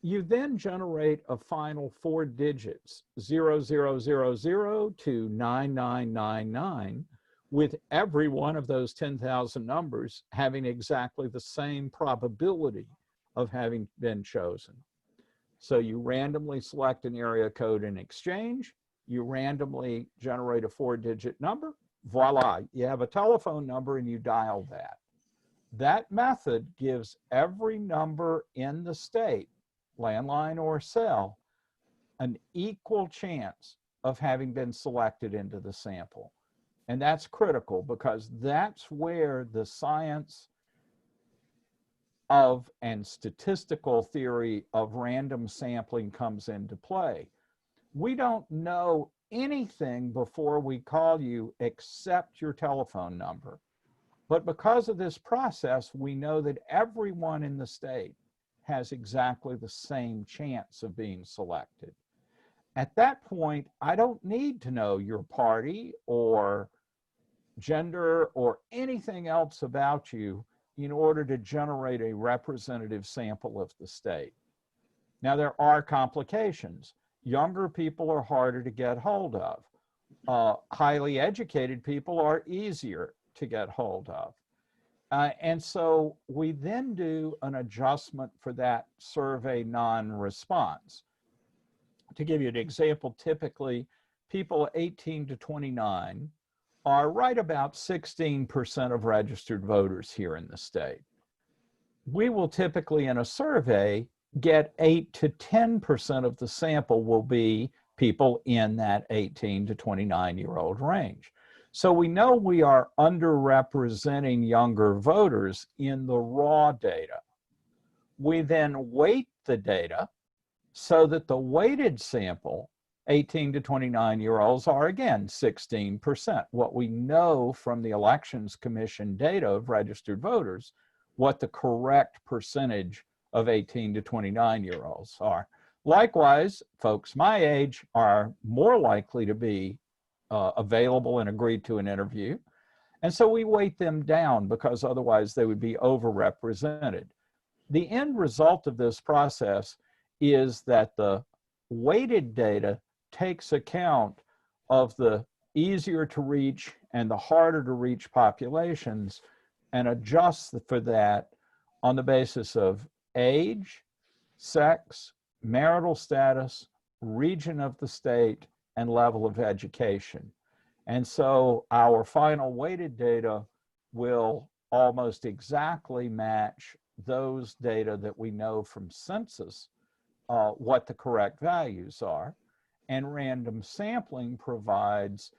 You then generate a final 4 digits, 0000 to 9999, with every one of those 10,000 numbers having exactly the same probability of having been chosen. So you randomly select an area code in exchange, you randomly generate a 4-digit number, voila, you have a telephone number and you dial that. That method gives every number in the state, landline or cell, an equal chance of having been selected into the sample. And that's critical because that's where the science of and statistical theory of random sampling comes into play. We don't know anything before we call you except your telephone number. But because of this process, we know that everyone in the state has exactly the same chance of being selected. At that point, I don't need to know your party or gender or anything else about you in order to generate a representative sample of the state. Now, there are complications. Younger people are harder to get hold of. Highly educated people are easier to get hold of. And so we then do an adjustment for that survey non-response. To give you an example, typically people 18 to 29 are right about 16% of registered voters here in the state. We will typically in a survey get 8 to 10% of the sample will be people in that 18 to 29-year-old range. So we know we are underrepresenting younger voters in the raw data. We then weight the data so that the weighted sample, 18 to 29-year-olds, are again 16%. What we know from the Elections Commission data of registered voters, what the correct percentage of 18 to 29-year-olds are. Likewise, folks my age are more likely to be available and agreed to an interview. And so we weight them down because otherwise they would be overrepresented. The end result of this process is that the weighted data takes account of the easier to reach and the harder to reach populations and adjusts for that on the basis of age, sex, marital status, region of the state, and level of education. And so our final weighted data will almost exactly match those data that we know from census, what the correct values are. And random sampling provides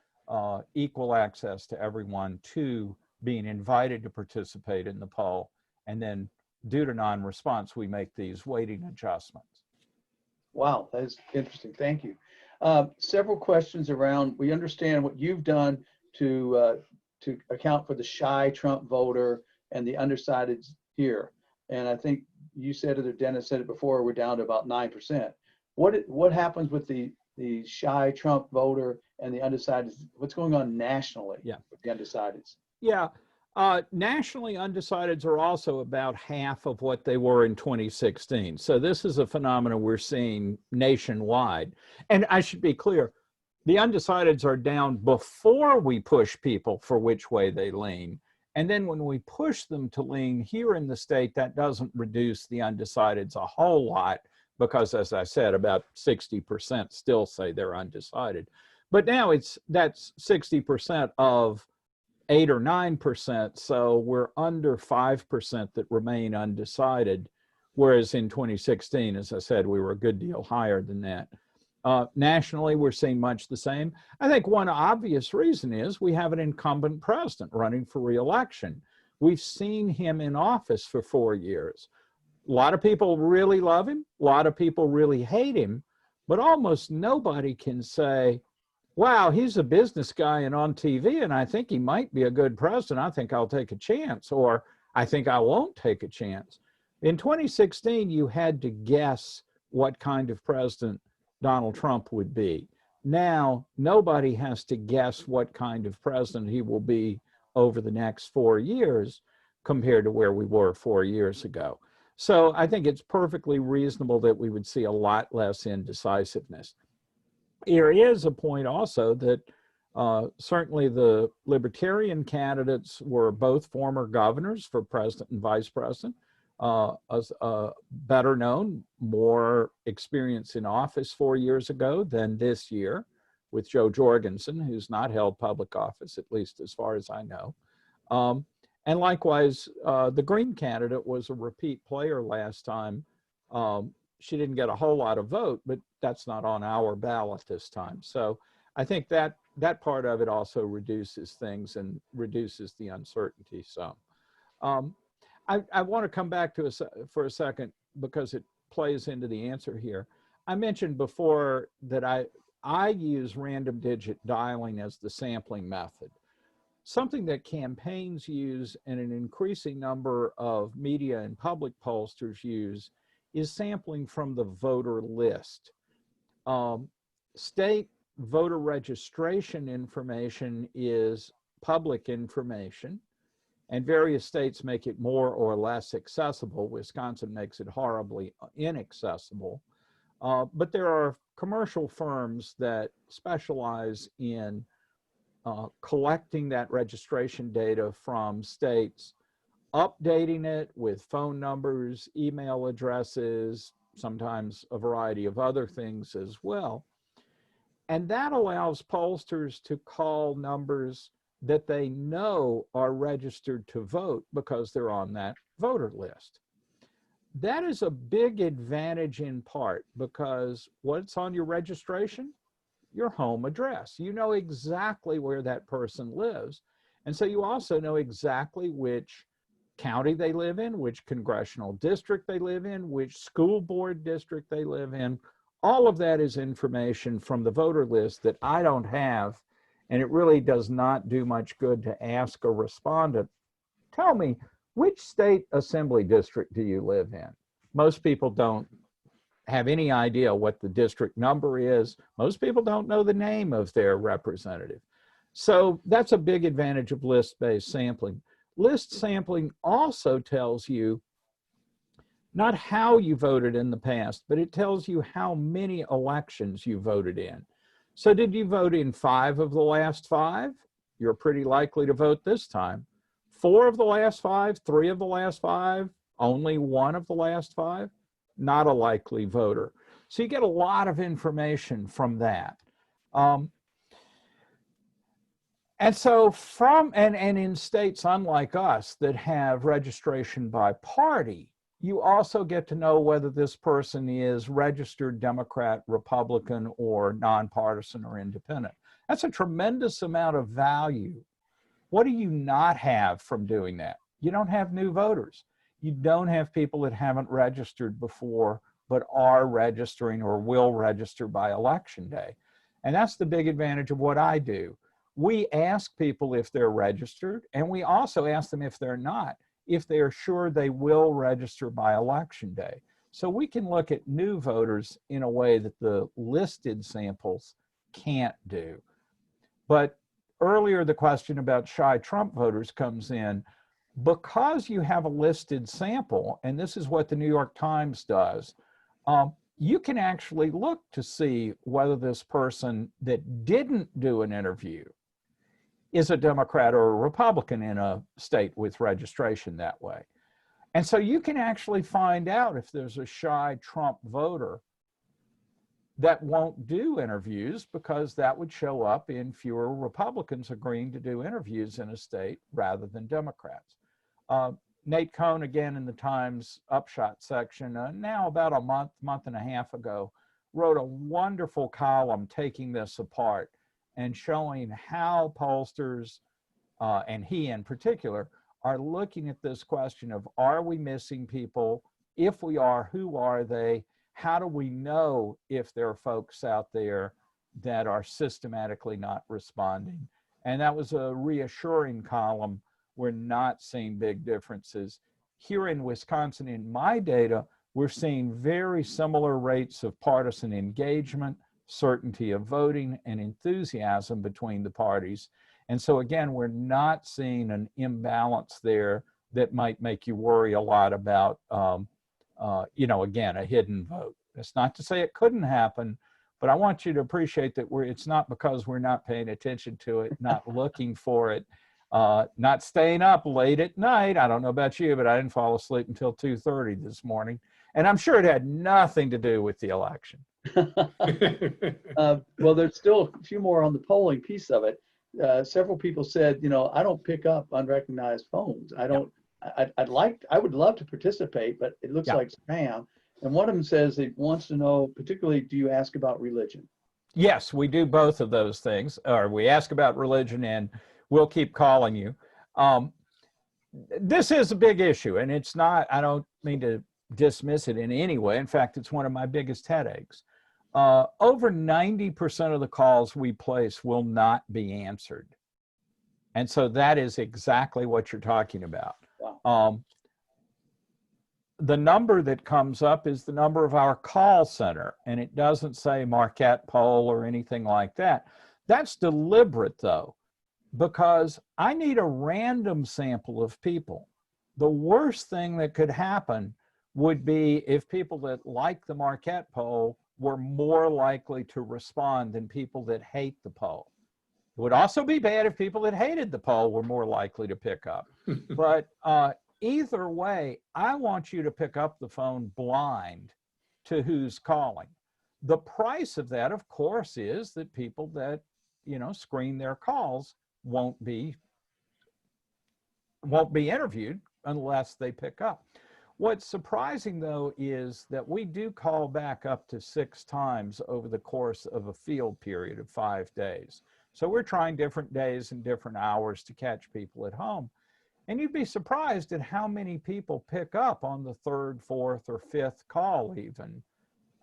equal access to everyone to being invited to participate in the poll. And then due to non-response, we make these weighting adjustments. Wow, that is interesting. Thank you. Several questions around, we understand what you've done to account for the shy Trump voter and the undecided here. And I think you said it, or Dennis said it before, we're down to about 9%. What happens with the shy Trump voter and the undecided? What's going on nationally with the undecideds? Yeah, nationally, undecideds are also about half of what they were in 2016. So this is a phenomenon we're seeing nationwide. And I should be clear, the undecideds are down before we push people for which way they lean. And then when we push them to lean here in the state, that doesn't reduce the undecideds a whole lot because, as I said, about 60% still say they're undecided. But now that's 60% of 8 or 9%, so we're under 5% that remain undecided, whereas in 2016, as I said, we were a good deal higher than that. Nationally, we're seeing much the same. I think one obvious reason is we have an incumbent president running for re-election. We've seen him in office for 4 years. A lot of people really love him. A lot of people really hate him, but almost nobody can say, wow, he's a business guy and on TV, and I think he might be a good president. I think I'll take a chance, or I think I won't take a chance. In 2016, you had to guess what kind of president Donald Trump would be. Now, nobody has to guess what kind of president he will be over the next 4 years compared to where we were 4 years ago. So I think it's perfectly reasonable that we would see a lot less indecisiveness. There is a point also that certainly the Libertarian candidates were both former governors for president and vice president, better known, more experience in office 4 years ago than this year, with Joe Jorgensen, who's not held public office, at least as far as I know. And likewise, the Green candidate was a repeat player last time. She didn't get a whole lot of vote, but that's not on our ballot this time. So I think that part of it also reduces things and reduces the uncertainty some. I want to come back to for a second because it plays into the answer here. I mentioned before that I use random digit dialing as the sampling method. Something that campaigns use and an increasing number of media and public pollsters use is sampling from the voter list. State voter registration information is public information, and various states make it more or less accessible. Wisconsin makes it horribly inaccessible. But there are commercial firms that specialize in collecting that registration data from states, updating it with phone numbers, email addresses, sometimes a variety of other things as well. And that allows pollsters to call numbers that they know are registered to vote because they're on that voter list. That is a big advantage in part because what's on your registration? Your home address. You know exactly where that person lives. And so you also know exactly which county they live in, which congressional district they live in, which school board district they live in. All of that is information from the voter list that I don't have, and it really does not do much good to ask a respondent, tell me, which state assembly district do you live in? Most people don't have any idea what the district number is. Most people don't know the name of their representative. So that's a big advantage of list-based sampling. List sampling also tells you not how you voted in the past, but it tells you how many elections you voted in. So did you vote in 5 of the last 5? You're pretty likely to vote this time. 4 of the last 5, 3 of the last 5, only 1 of the last 5? Not a likely voter. So you get a lot of information from that. And so and in states unlike us that have registration by party, you also get to know whether this person is registered Democrat, Republican, or nonpartisan or independent. That's a tremendous amount of value. What do you not have from doing that? You don't have new voters. You don't have people that haven't registered before, but are registering or will register by election day. And that's the big advantage of what I do. We ask people if they're registered, and we also ask them if they're not, if they are sure they will register by election day. So we can look at new voters in a way that the listed samples can't do. But earlier, the question about shy Trump voters comes in. Because you have a listed sample, and this is what the New York Times does, you can actually look to see whether this person that didn't do an interview is a Democrat or a Republican in a state with registration that way. And so you can actually find out if there's a shy Trump voter that won't do interviews, because that would show up in fewer Republicans agreeing to do interviews in a state rather than Democrats. Nate Cohn, again, in the Times Upshot section, now about a month and a half ago, wrote a wonderful column taking this apart and showing how pollsters, and he in particular, are looking at this question of, are we missing people? If we are, who are they? How do we know if there are folks out there that are systematically not responding? And that was a reassuring column. We're not seeing big differences. Here in Wisconsin, in my data, we're seeing very similar rates of partisan engagement, certainty of voting, and enthusiasm between the parties. And so again, we're not seeing an imbalance there that might make you worry a lot about, again, a hidden vote. That's not to say it couldn't happen, but I want you to appreciate that it's not because we're not paying attention to it, not looking for it, not staying up late at night. I don't know about you, but I didn't fall asleep until 2:30 this morning. And I'm sure it had nothing to do with the election. Well, there's still a few more on the polling piece of it. Several people said, I don't pick up unrecognized phones. I don't. I would love to participate, but it looks like spam. And one of them says he wants to know, particularly, do you ask about religion? Yes, we do both of those things. Or we ask about religion, and we'll keep calling you. This is a big issue, and it's not. I don't mean to dismiss it in any way. In fact, it's one of my biggest headaches. Over 90% of the calls we place will not be answered. And so that is exactly what you're talking about. Wow. The number that comes up is the number of our call center, and it doesn't say Marquette poll or anything like that. That's deliberate, though, because I need a random sample of people. The worst thing that could happen would be if people that like the Marquette poll were more likely to respond than people that hate the poll. It would also be bad if people that hated the poll were more likely to pick up. But either way, I want you to pick up the phone blind to who's calling. The price of that, of course, is that people that, screen their calls won't be interviewed unless they pick up. What's surprising, though, is that we do call back up to 6 times over the course of a field period of 5 days. So we're trying different days and different hours to catch people at home. And you'd be surprised at how many people pick up on the 3rd, 4th, or 5th call even.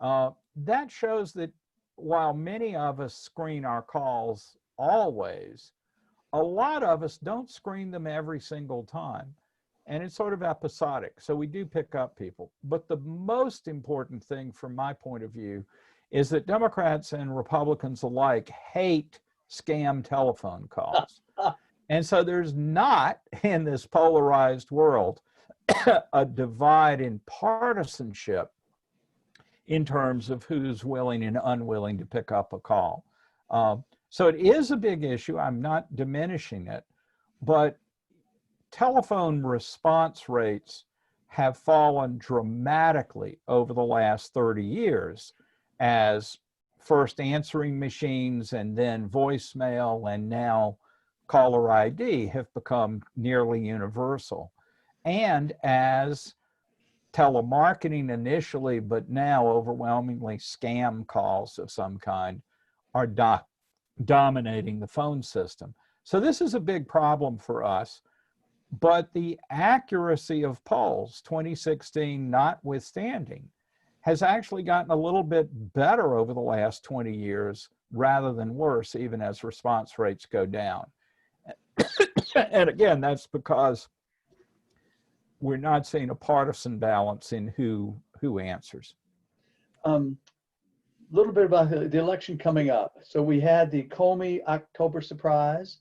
That shows that while many of us screen our calls always, a lot of us don't screen them every single time. And it's sort of episodic. So we do pick up people. But the most important thing from my point of view is that Democrats and Republicans alike hate scam telephone calls. And so there's not, in this polarized world, a divide in partisanship in terms of who's willing and unwilling to pick up a call. So it is a big issue. I'm not diminishing it, but telephone response rates have fallen dramatically over the last 30 years as first answering machines and then voicemail and now caller ID have become nearly universal. And as telemarketing initially, but now overwhelmingly scam calls of some kind are dominating the phone system. So this is a big problem for us, but the accuracy of polls, 2016 notwithstanding, has actually gotten a little bit better over the last 20 years rather than worse, even as response rates go down. And again, that's because we're not seeing a partisan balance in who answers. Little bit about the election coming up. So we had the Comey October surprise.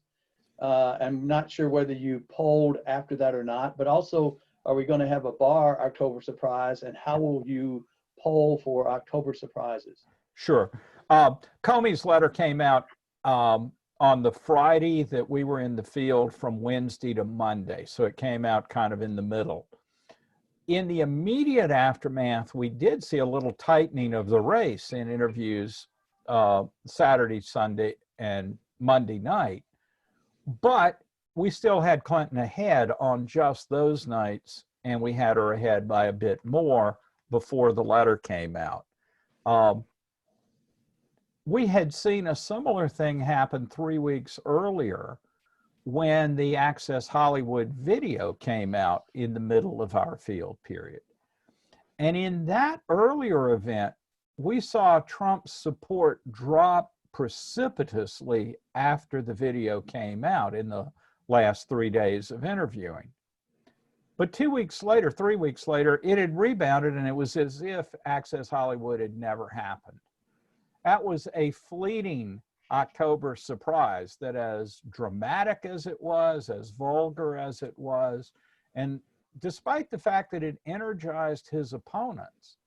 I'm not sure whether you polled after that or not, but also, are we going to have a Barr October surprise, and how will you poll for October surprises? Sure. Comey's letter came out on the Friday that we were in the field from Wednesday to Monday. So it came out kind of in the middle. In the immediate aftermath, we did see a little tightening of the race in interviews Saturday, Sunday, and Monday night. But we still had Clinton ahead on just those nights, and we had her ahead by a bit more before the letter came out. We had seen a similar thing happen 3 weeks earlier when the Access Hollywood video came out in the middle of our field period. And in that earlier event, we saw Trump's support drop precipitously after the video came out in the last 3 days of interviewing. But 2 weeks later, 3 weeks later, it had rebounded, and it was as if Access Hollywood had never happened. That was a fleeting October surprise that, as dramatic as it was, as vulgar as it was, and despite the fact that it energized his opponents,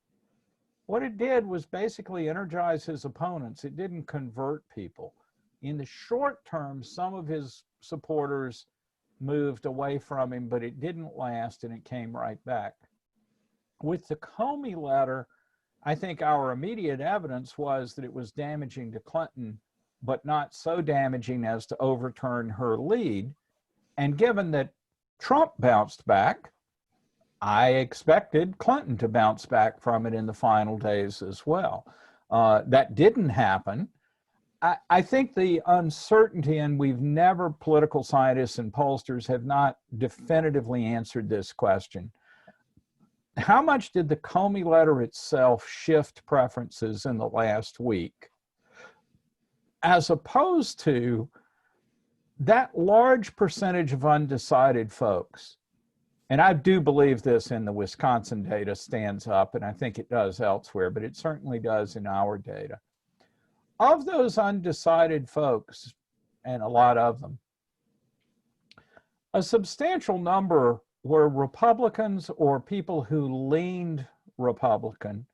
what it did was basically energize his opponents. It didn't convert people. In the short term, some of his supporters moved away from him, but it didn't last, and it came right back. With the Comey letter, I think our immediate evidence was that it was damaging to Clinton, but not so damaging as to overturn her lead. And given that Trump bounced back, I expected Clinton to bounce back from it in the final days as well. That didn't happen. I think the uncertainty, and political scientists and pollsters have not definitively answered this question. How much did the Comey letter itself shift preferences in the last week, as opposed to that large percentage of undecided folks? And I do believe this in the Wisconsin data stands up, and I think it does elsewhere, but it certainly does in our data. Of those undecided folks, and a lot of them, a substantial number were Republicans or people who leaned Republican,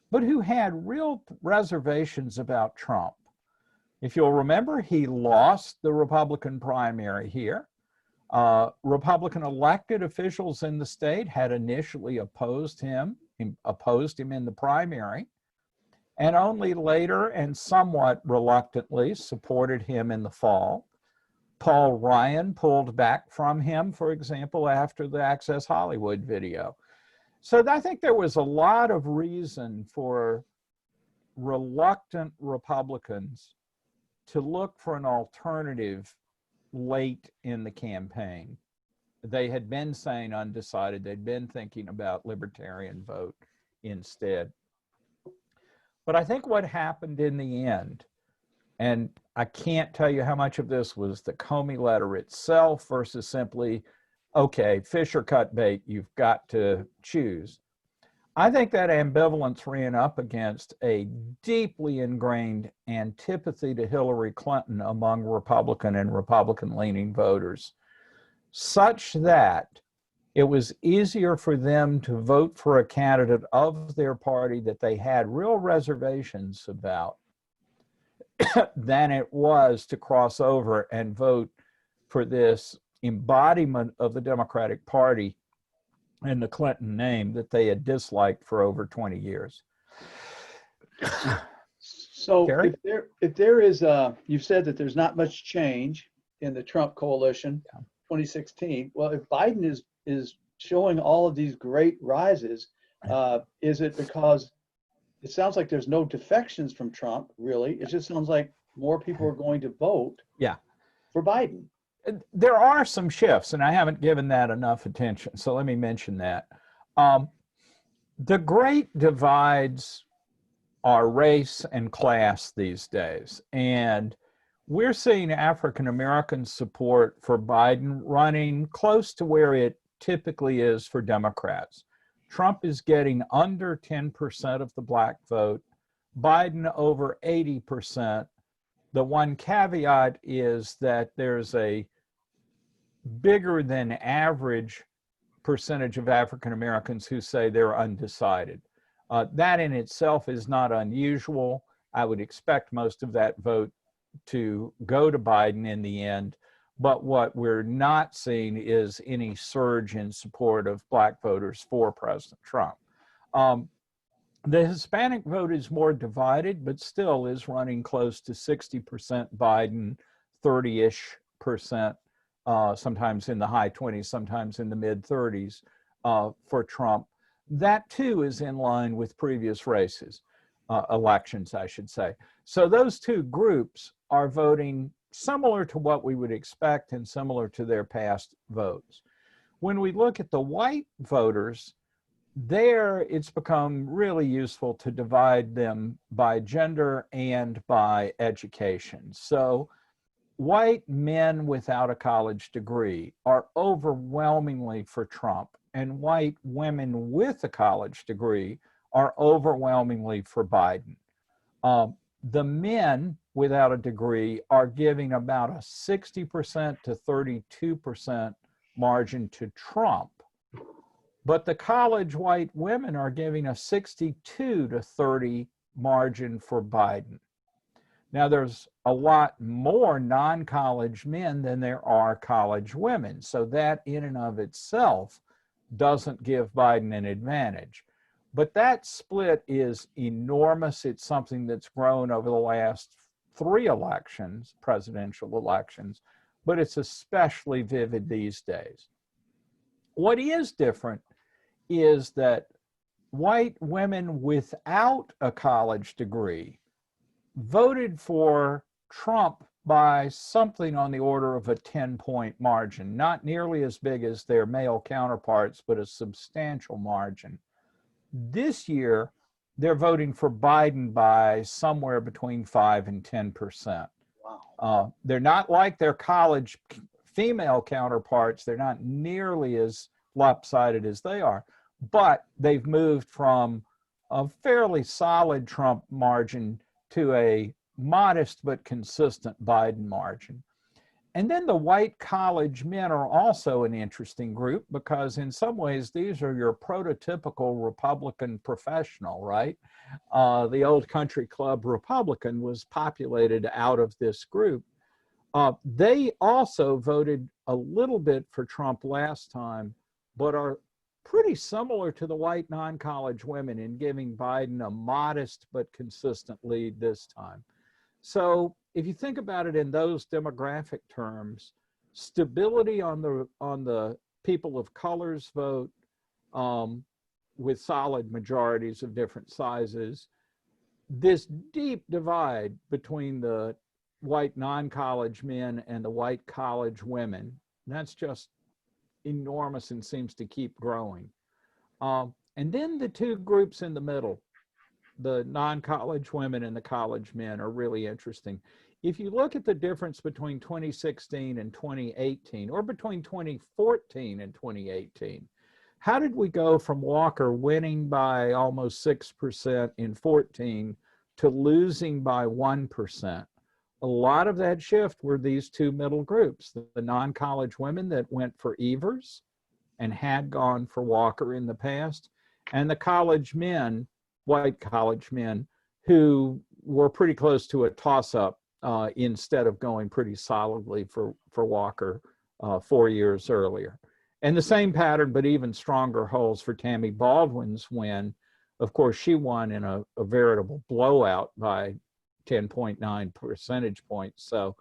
but who had real reservations about Trump. If you'll remember, he lost the Republican primary here. Republican elected officials in the state had initially opposed him in the primary, and only later and somewhat reluctantly supported him in the fall. Paul Ryan pulled back from him, for example, after the Access Hollywood video. So I think there was a lot of reason for reluctant Republicans to look for an alternative late in the campaign. They had been saying undecided. They'd been thinking about libertarian vote instead. But I think what happened in the end, and I can't tell you how much of this was the Comey letter itself versus simply, okay, fish or cut bait, you've got to choose. I think that ambivalence ran up against a deeply ingrained antipathy to Hillary Clinton among Republican and Republican-leaning voters, such that it was easier for them to vote for a candidate of their party that they had real reservations about than it was to cross over and vote for this embodiment of the Democratic Party in the Clinton name that they had disliked for over 20 years. So Gary? if there is you've said that there's not much change in the Trump coalition, 2016. Well, if Biden is showing all of these great rises, is it because it sounds like there's no defections from Trump, really? It just sounds like more people are going to vote for Biden. There are some shifts, and I haven't given that enough attention, so let me mention that. The great divides are race and class these days, and we're seeing African American support for Biden running close to where it typically is for Democrats. Trump is getting under 10% of the black vote, Biden over 80%. The one caveat is that there's a bigger than average percentage of African Americans who say they're undecided. That in itself is not unusual. I would expect most of that vote to go to Biden in the end. But what we're not seeing is any surge in support of black voters for President Trump. The Hispanic vote is more divided, but still is running close to 60% Biden, 30-ish percent, sometimes in the high 20s, sometimes in the mid 30s for Trump. That too is in line with previous races, elections, I should say. So those two groups are voting similar to what we would expect and similar to their past votes. When we look at the white voters, there it's become really useful to divide them by gender and by education. So white men without a college degree are overwhelmingly for Trump, and white women with a college degree are overwhelmingly for Biden. The men without a degree are giving about a 60% to 32% margin to Trump, but the college white women are giving a 62 to 30 margin for Biden. Now, there's a lot more non-college men than there are college women, so that in and of itself doesn't give Biden an advantage. But that split is enormous. It's something that's grown over the last 3 elections, presidential elections, but it's especially vivid these days. What is different is that white women without a college degree voted for Trump by something on the order of a 10-point margin, not nearly as big as their male counterparts, but a substantial margin. This year, they're voting for Biden by somewhere between 5 and 10%. Wow. They're not like their college female counterparts. They're not nearly as lopsided as they are, but they've moved from a fairly solid Trump margin to a modest but consistent Biden margin. And then the white college men are also an interesting group because in some ways these are your prototypical Republican professional, right? The old country club Republican was populated out of this group. They also voted a little bit for Trump last time, but are pretty similar to the white non-college women in giving Biden a modest but consistent lead this time. So if you think about it in those demographic terms, stability on the people of color's vote with solid majorities of different sizes, this deep divide between the white non-college men and the white college women, that's just enormous and seems to keep growing. And then the two groups in the middle, the non-college women and the college men, are really interesting. If you look at the difference between 2016 and 2018, or between 2014 and 2018, how did we go from Walker winning by almost 6% in 14 to losing by 1%? A lot of that shift were these two middle groups, the non-college women that went for Evers and had gone for Walker in the past, and the college men, white college men, who were pretty close to a toss-up instead of going pretty solidly for Walker 4 years earlier. And the same pattern, but even stronger holds for Tammy Baldwin's win. Of course, she won in a veritable blowout by 10.9 percentage points. So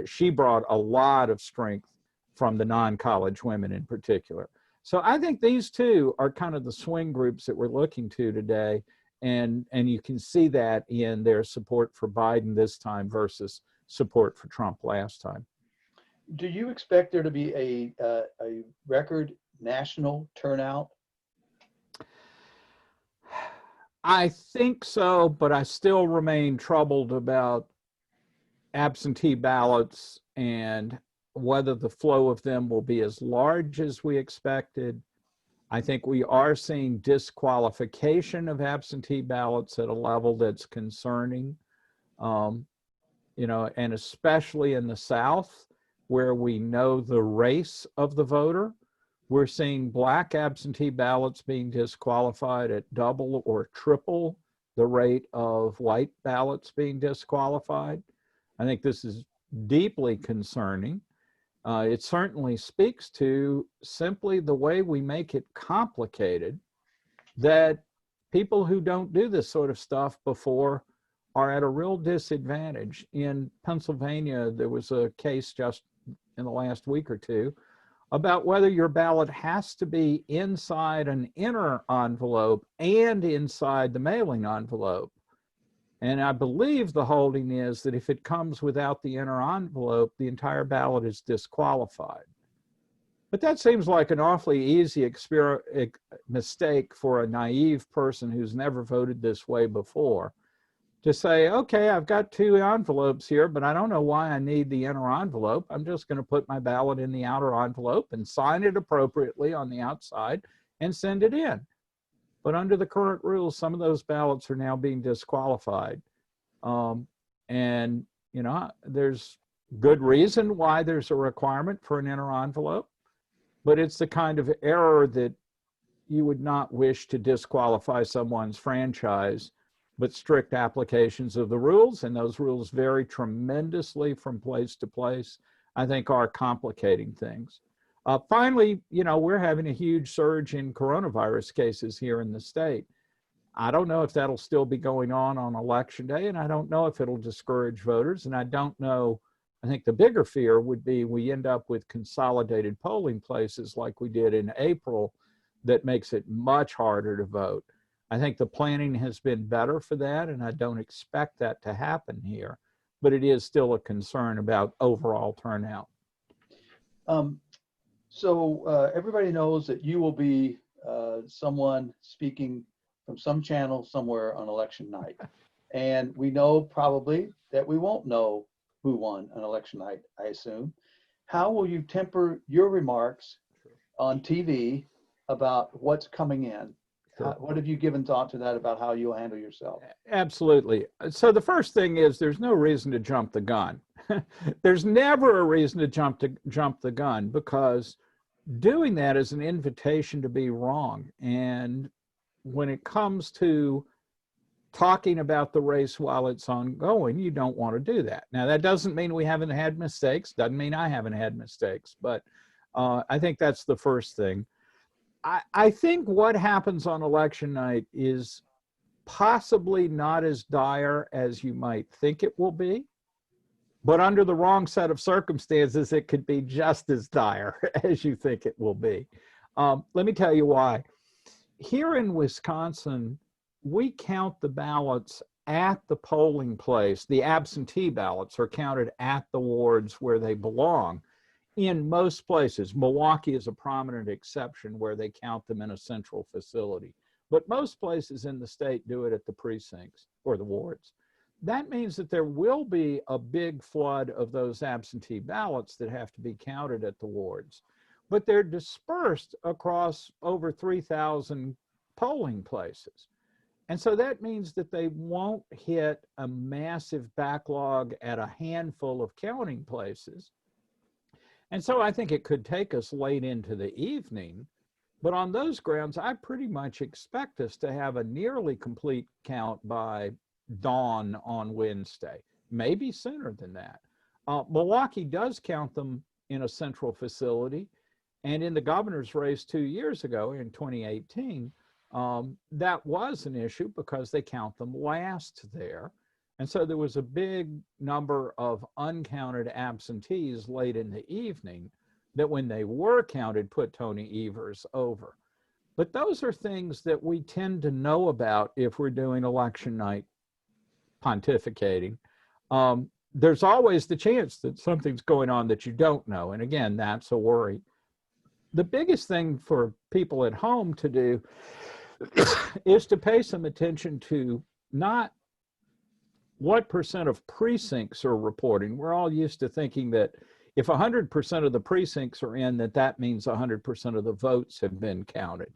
she brought a lot of strength from the non-college women in particular. So I think these two are kind of the swing groups that we're looking to today. And you can see that in their support for Biden this time versus support for Trump last time. Do you expect there to be a record national turnout? I think so, but I still remain troubled about absentee ballots and whether the flow of them will be as large as we expected. I think we are seeing disqualification of absentee ballots at a level that's concerning, and especially in the South, where we know the race of the voter. We're seeing Black absentee ballots being disqualified at double or triple the rate of white ballots being disqualified. I think this is deeply concerning. It certainly speaks to simply the way we make it complicated, that people who don't do this sort of stuff before are at a real disadvantage. In Pennsylvania, there was a case just in the last week or two about whether your ballot has to be inside an inner envelope and inside the mailing envelope. And I believe the holding is that if it comes without the inner envelope, the entire ballot is disqualified. But that seems like an awfully easy mistake for a naive person who's never voted this way before, to say, okay, I've got two envelopes here, but I don't know why I need the inner envelope. I'm just going to put my ballot in the outer envelope and sign it appropriately on the outside and send it in. But under the current rules, some of those ballots are now being disqualified. And, there's good reason why there's a requirement for an inner envelope, but it's the kind of error that you would not wish to disqualify someone's franchise. But strict applications of the rules, and those rules vary tremendously from place to place, I think are complicating things. Finally, we're having a huge surge in coronavirus cases here in the state. I don't know if that'll still be going on election day, and I don't know if it'll discourage voters, and I don't know. I think the bigger fear would be we end up with consolidated polling places like we did in April that makes it much harder to vote. I think the planning has been better for that, and I don't expect that to happen here, but it is still a concern about overall turnout. So everybody knows that you will be someone speaking from some channel somewhere on election night. And we know probably that we won't know who won on election night, I assume. How will you temper your remarks on TV about what's coming in? Sure. What have you given thought to that about how you'll handle yourself? Absolutely. So the first thing is there's no reason to jump the gun. There's never a reason to jump the gun, because doing that is an invitation to be wrong. And when it comes to talking about the race while it's ongoing, you don't want to do that. Now, that doesn't mean we haven't had mistakes. Doesn't mean I haven't had mistakes. But I think that's the first thing. I think what happens on election night is possibly not as dire as you might think it will be, but under the wrong set of circumstances, it could be just as dire as you think it will be. Let me tell you why. Here in Wisconsin, we count the ballots at the polling place. The absentee ballots are counted at the wards where they belong. In most places, Milwaukee is a prominent exception where they count them in a central facility. But most places in the state do it at the precincts or the wards. That means that there will be a big flood of those absentee ballots that have to be counted at the wards. but they're dispersed across over 3,000 polling places. And so that means that they won't hit a massive backlog at a handful of counting places. And so I think it could take us late into the evening. But on those grounds, I pretty much expect us to have a nearly complete count by dawn on Wednesday, maybe sooner than that. Milwaukee does count them in a central facility. And in the governor's race 2 years ago, in 2018, that was an issue because they count them last there. And so there was a big number of uncounted absentees late in the evening that when they were counted put Tony Evers over. But those are things that we tend to know about if we're doing election night pontificating. There's always the chance that something's going on that you don't know. And again, that's a worry. The biggest thing for people at home to do is to pay some attention to not what percent of precincts are reporting. We're all used to thinking that if 100% of the precincts are in, that means 100% of the votes have been counted.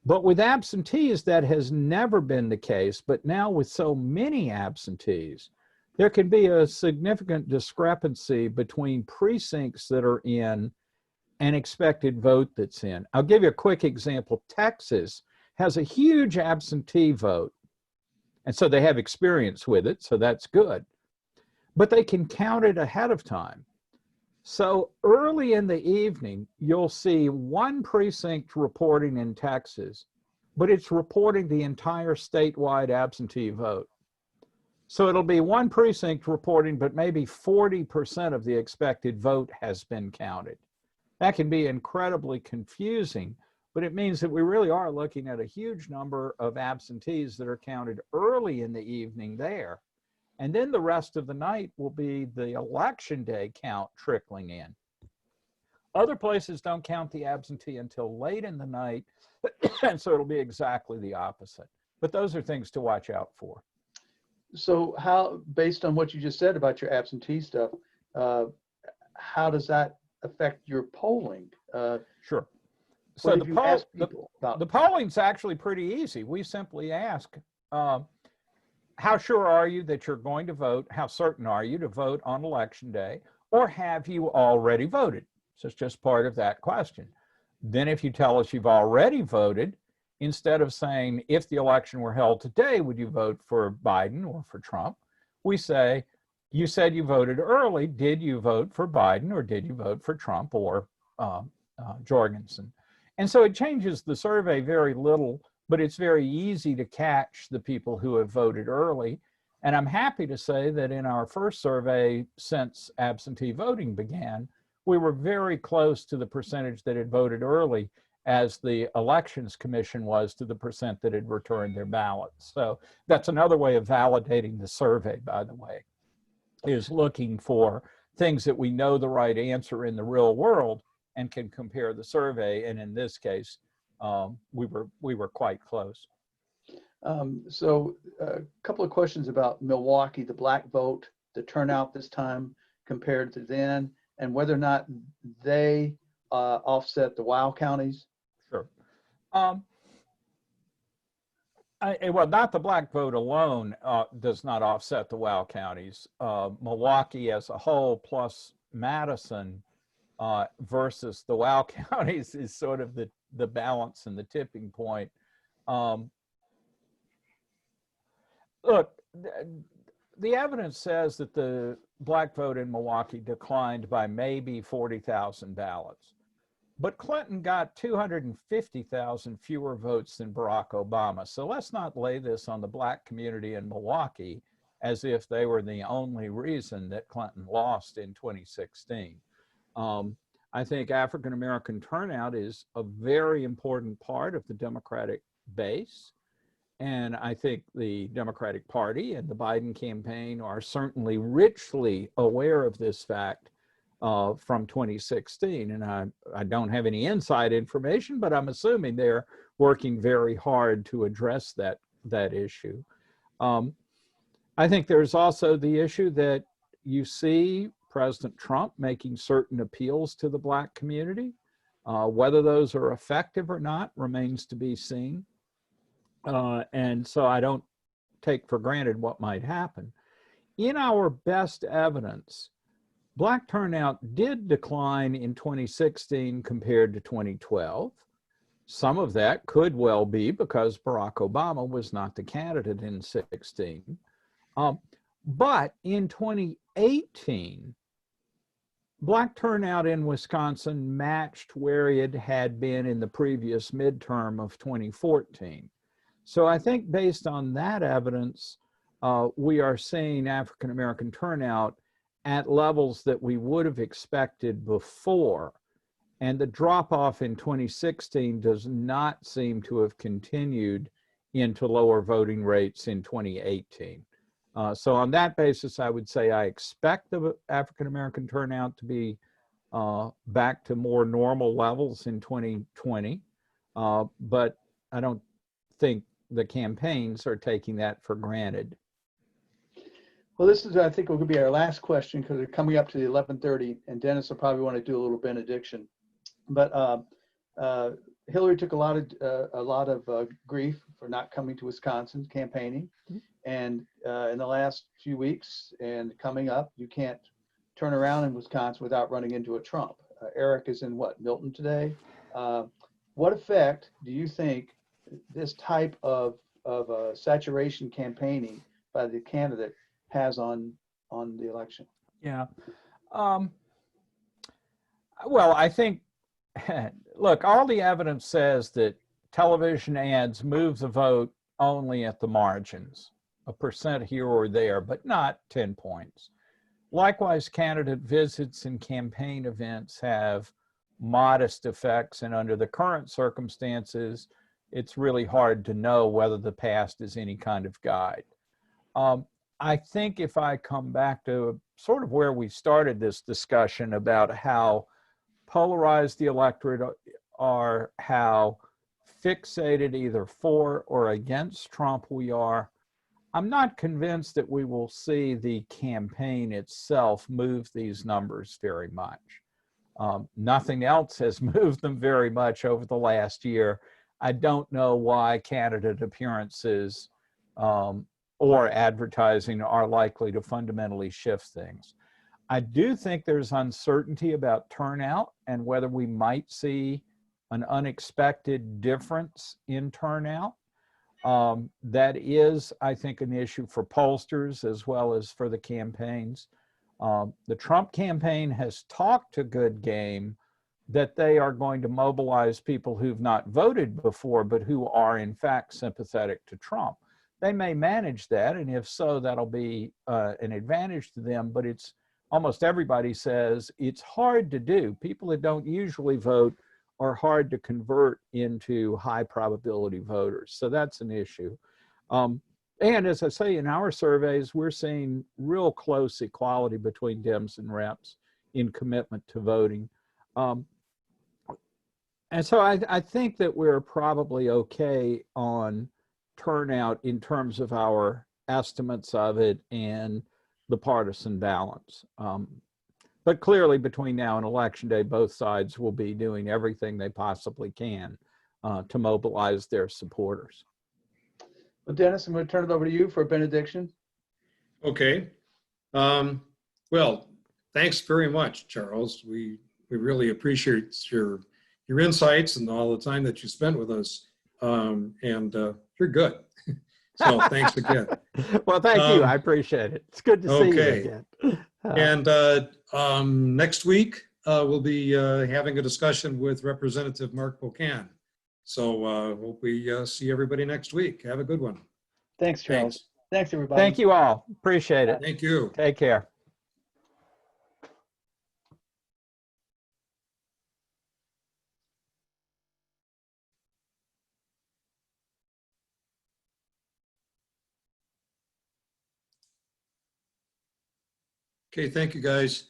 But with absentees, that has never been the case. But now with so many absentees, there can be a significant discrepancy between precincts that are in and expected vote that's in. I'll give you a quick example. Texas has a huge absentee vote. And so they have experience with it, so that's good. But they can count it ahead of time. So early in the evening, you'll see one precinct reporting in Texas, but it's reporting the entire statewide absentee vote. So it'll be one precinct reporting, but maybe 40% of the expected vote has been counted. That can be incredibly confusing, but it means that we really are looking at a huge number of absentees that are counted early in the evening there. And then the rest of the night will be the election day count trickling in. Other places don't count the absentee until late in the night, and so it'll be exactly the opposite. But those are things to watch out for. So how, based on what you just said about your absentee stuff, how does that affect your polling? Sure. So the the polling's actually pretty easy. We simply ask, how sure are you that you're going to vote? How certain are you to vote on election day? Or have you already voted? So it's just part of that question. Then if you tell us you've already voted, instead of saying, if the election were held today, would you vote for Biden or for Trump? We say, you said you voted early. Did you vote for Biden or did you vote for Trump or Jorgensen? And so it changes the survey very little, but it's very easy to catch the people who have voted early. And I'm happy to say that in our first survey since absentee voting began, we were very close to the percentage that had voted early as the Elections Commission was to the percent that had returned their ballots. So that's another way of validating the survey, by the way, is looking for things that we know the right answer in the real world and can compare the survey. And in this case, we were quite close. So a couple of questions about Milwaukee, the black vote, the turnout this time compared to then, and whether or not they offset the WOW counties. Sure. Well, not the black vote alone does not offset the WOW counties. Milwaukee as a whole plus Madison versus the WOW counties is sort of the balance and the tipping point. Look, the evidence says that the black vote in Milwaukee declined by maybe 40,000 ballots. But Clinton got 250,000 fewer votes than Barack Obama. So let's not lay this on the black community in Milwaukee as if they were the only reason that Clinton lost in 2016. I think African-American turnout is a very important part of the Democratic base. And I think the Democratic Party and the Biden campaign are certainly richly aware of this fact from 2016. And I don't have any inside information, but I'm assuming they're working very hard to address that issue. I think there's also the issue that you see President Trump making certain appeals to the black community. Whether those are effective or not remains to be seen. And so I don't take for granted what might happen. In our best evidence, Black turnout did decline in 2016 compared to 2012. Some of that could well be because Barack Obama was not the candidate in 16. But in 2018, Black turnout in Wisconsin matched where it had been in the previous midterm of 2014. So I think based on that evidence, we are seeing African American turnout at levels that we would have expected before. And the drop off in 2016 does not seem to have continued into lower voting rates in 2018. So on that basis, I would say I expect the African American turnout to be back to more normal levels in 2020. But I don't think the campaigns are taking that for granted. Well, this is, I think, will be our last question because we're coming up to the 11:30, and Dennis will probably want to do a little benediction. But Hillary took a lot of grief for not coming to Wisconsin campaigning, and in the last few weeks and coming up, you can't turn around in Wisconsin without running into a Trump. Eric is in what, Milton today? What effect do you think this type of saturation campaigning by the candidate has on the election? Yeah. Well, I think, look, all the evidence says that television ads move the vote only at the margins, 1% here or there, but not 10 points. Likewise, candidate visits and campaign events have modest effects, and under the current circumstances, it's really hard to know whether the past is any kind of guide. I think if I come back to sort of where we started this discussion about how polarized the electorate are, how fixated either for or against Trump we are, I'm not convinced that we will see the campaign itself move these numbers very much. Nothing else has moved them very much over the last year. I don't know why candidate appearances or advertising are likely to fundamentally shift things. I do think there's uncertainty about turnout and whether we might see an unexpected difference in turnout. That is, I think, an issue for pollsters as well as for the campaigns. The Trump campaign has talked a good game that they are going to mobilize people who've not voted before, but who are in fact sympathetic to Trump. They may manage that, and if so, that'll be an advantage to them, but it's almost everybody says it's hard to do. People that don't usually vote are hard to convert into high probability voters. So that's an issue. And as I say, in our surveys, we're seeing real close equality between Dems and Reps in commitment to voting. And so I think that we're probably okay on turnout in terms of our estimates of it and the partisan balance. But clearly between now and Election Day, both sides will be doing everything they possibly can to mobilize their supporters. Well, Dennis, I'm going to turn it over to you for a benediction. Okay. Well, thanks very much, Charles. We really appreciate your insights and all the time that you spent with us. You're good. So thanks again. Well, thank you. I appreciate it. It's good to see you again. And next week, we'll be having a discussion with Representative Mark Pocan. So hope we see everybody next week. Have a good one. Thanks, Charles. Thanks, everybody. Thank you all. Appreciate it. Thank you. Take care. Okay, thank you, guys.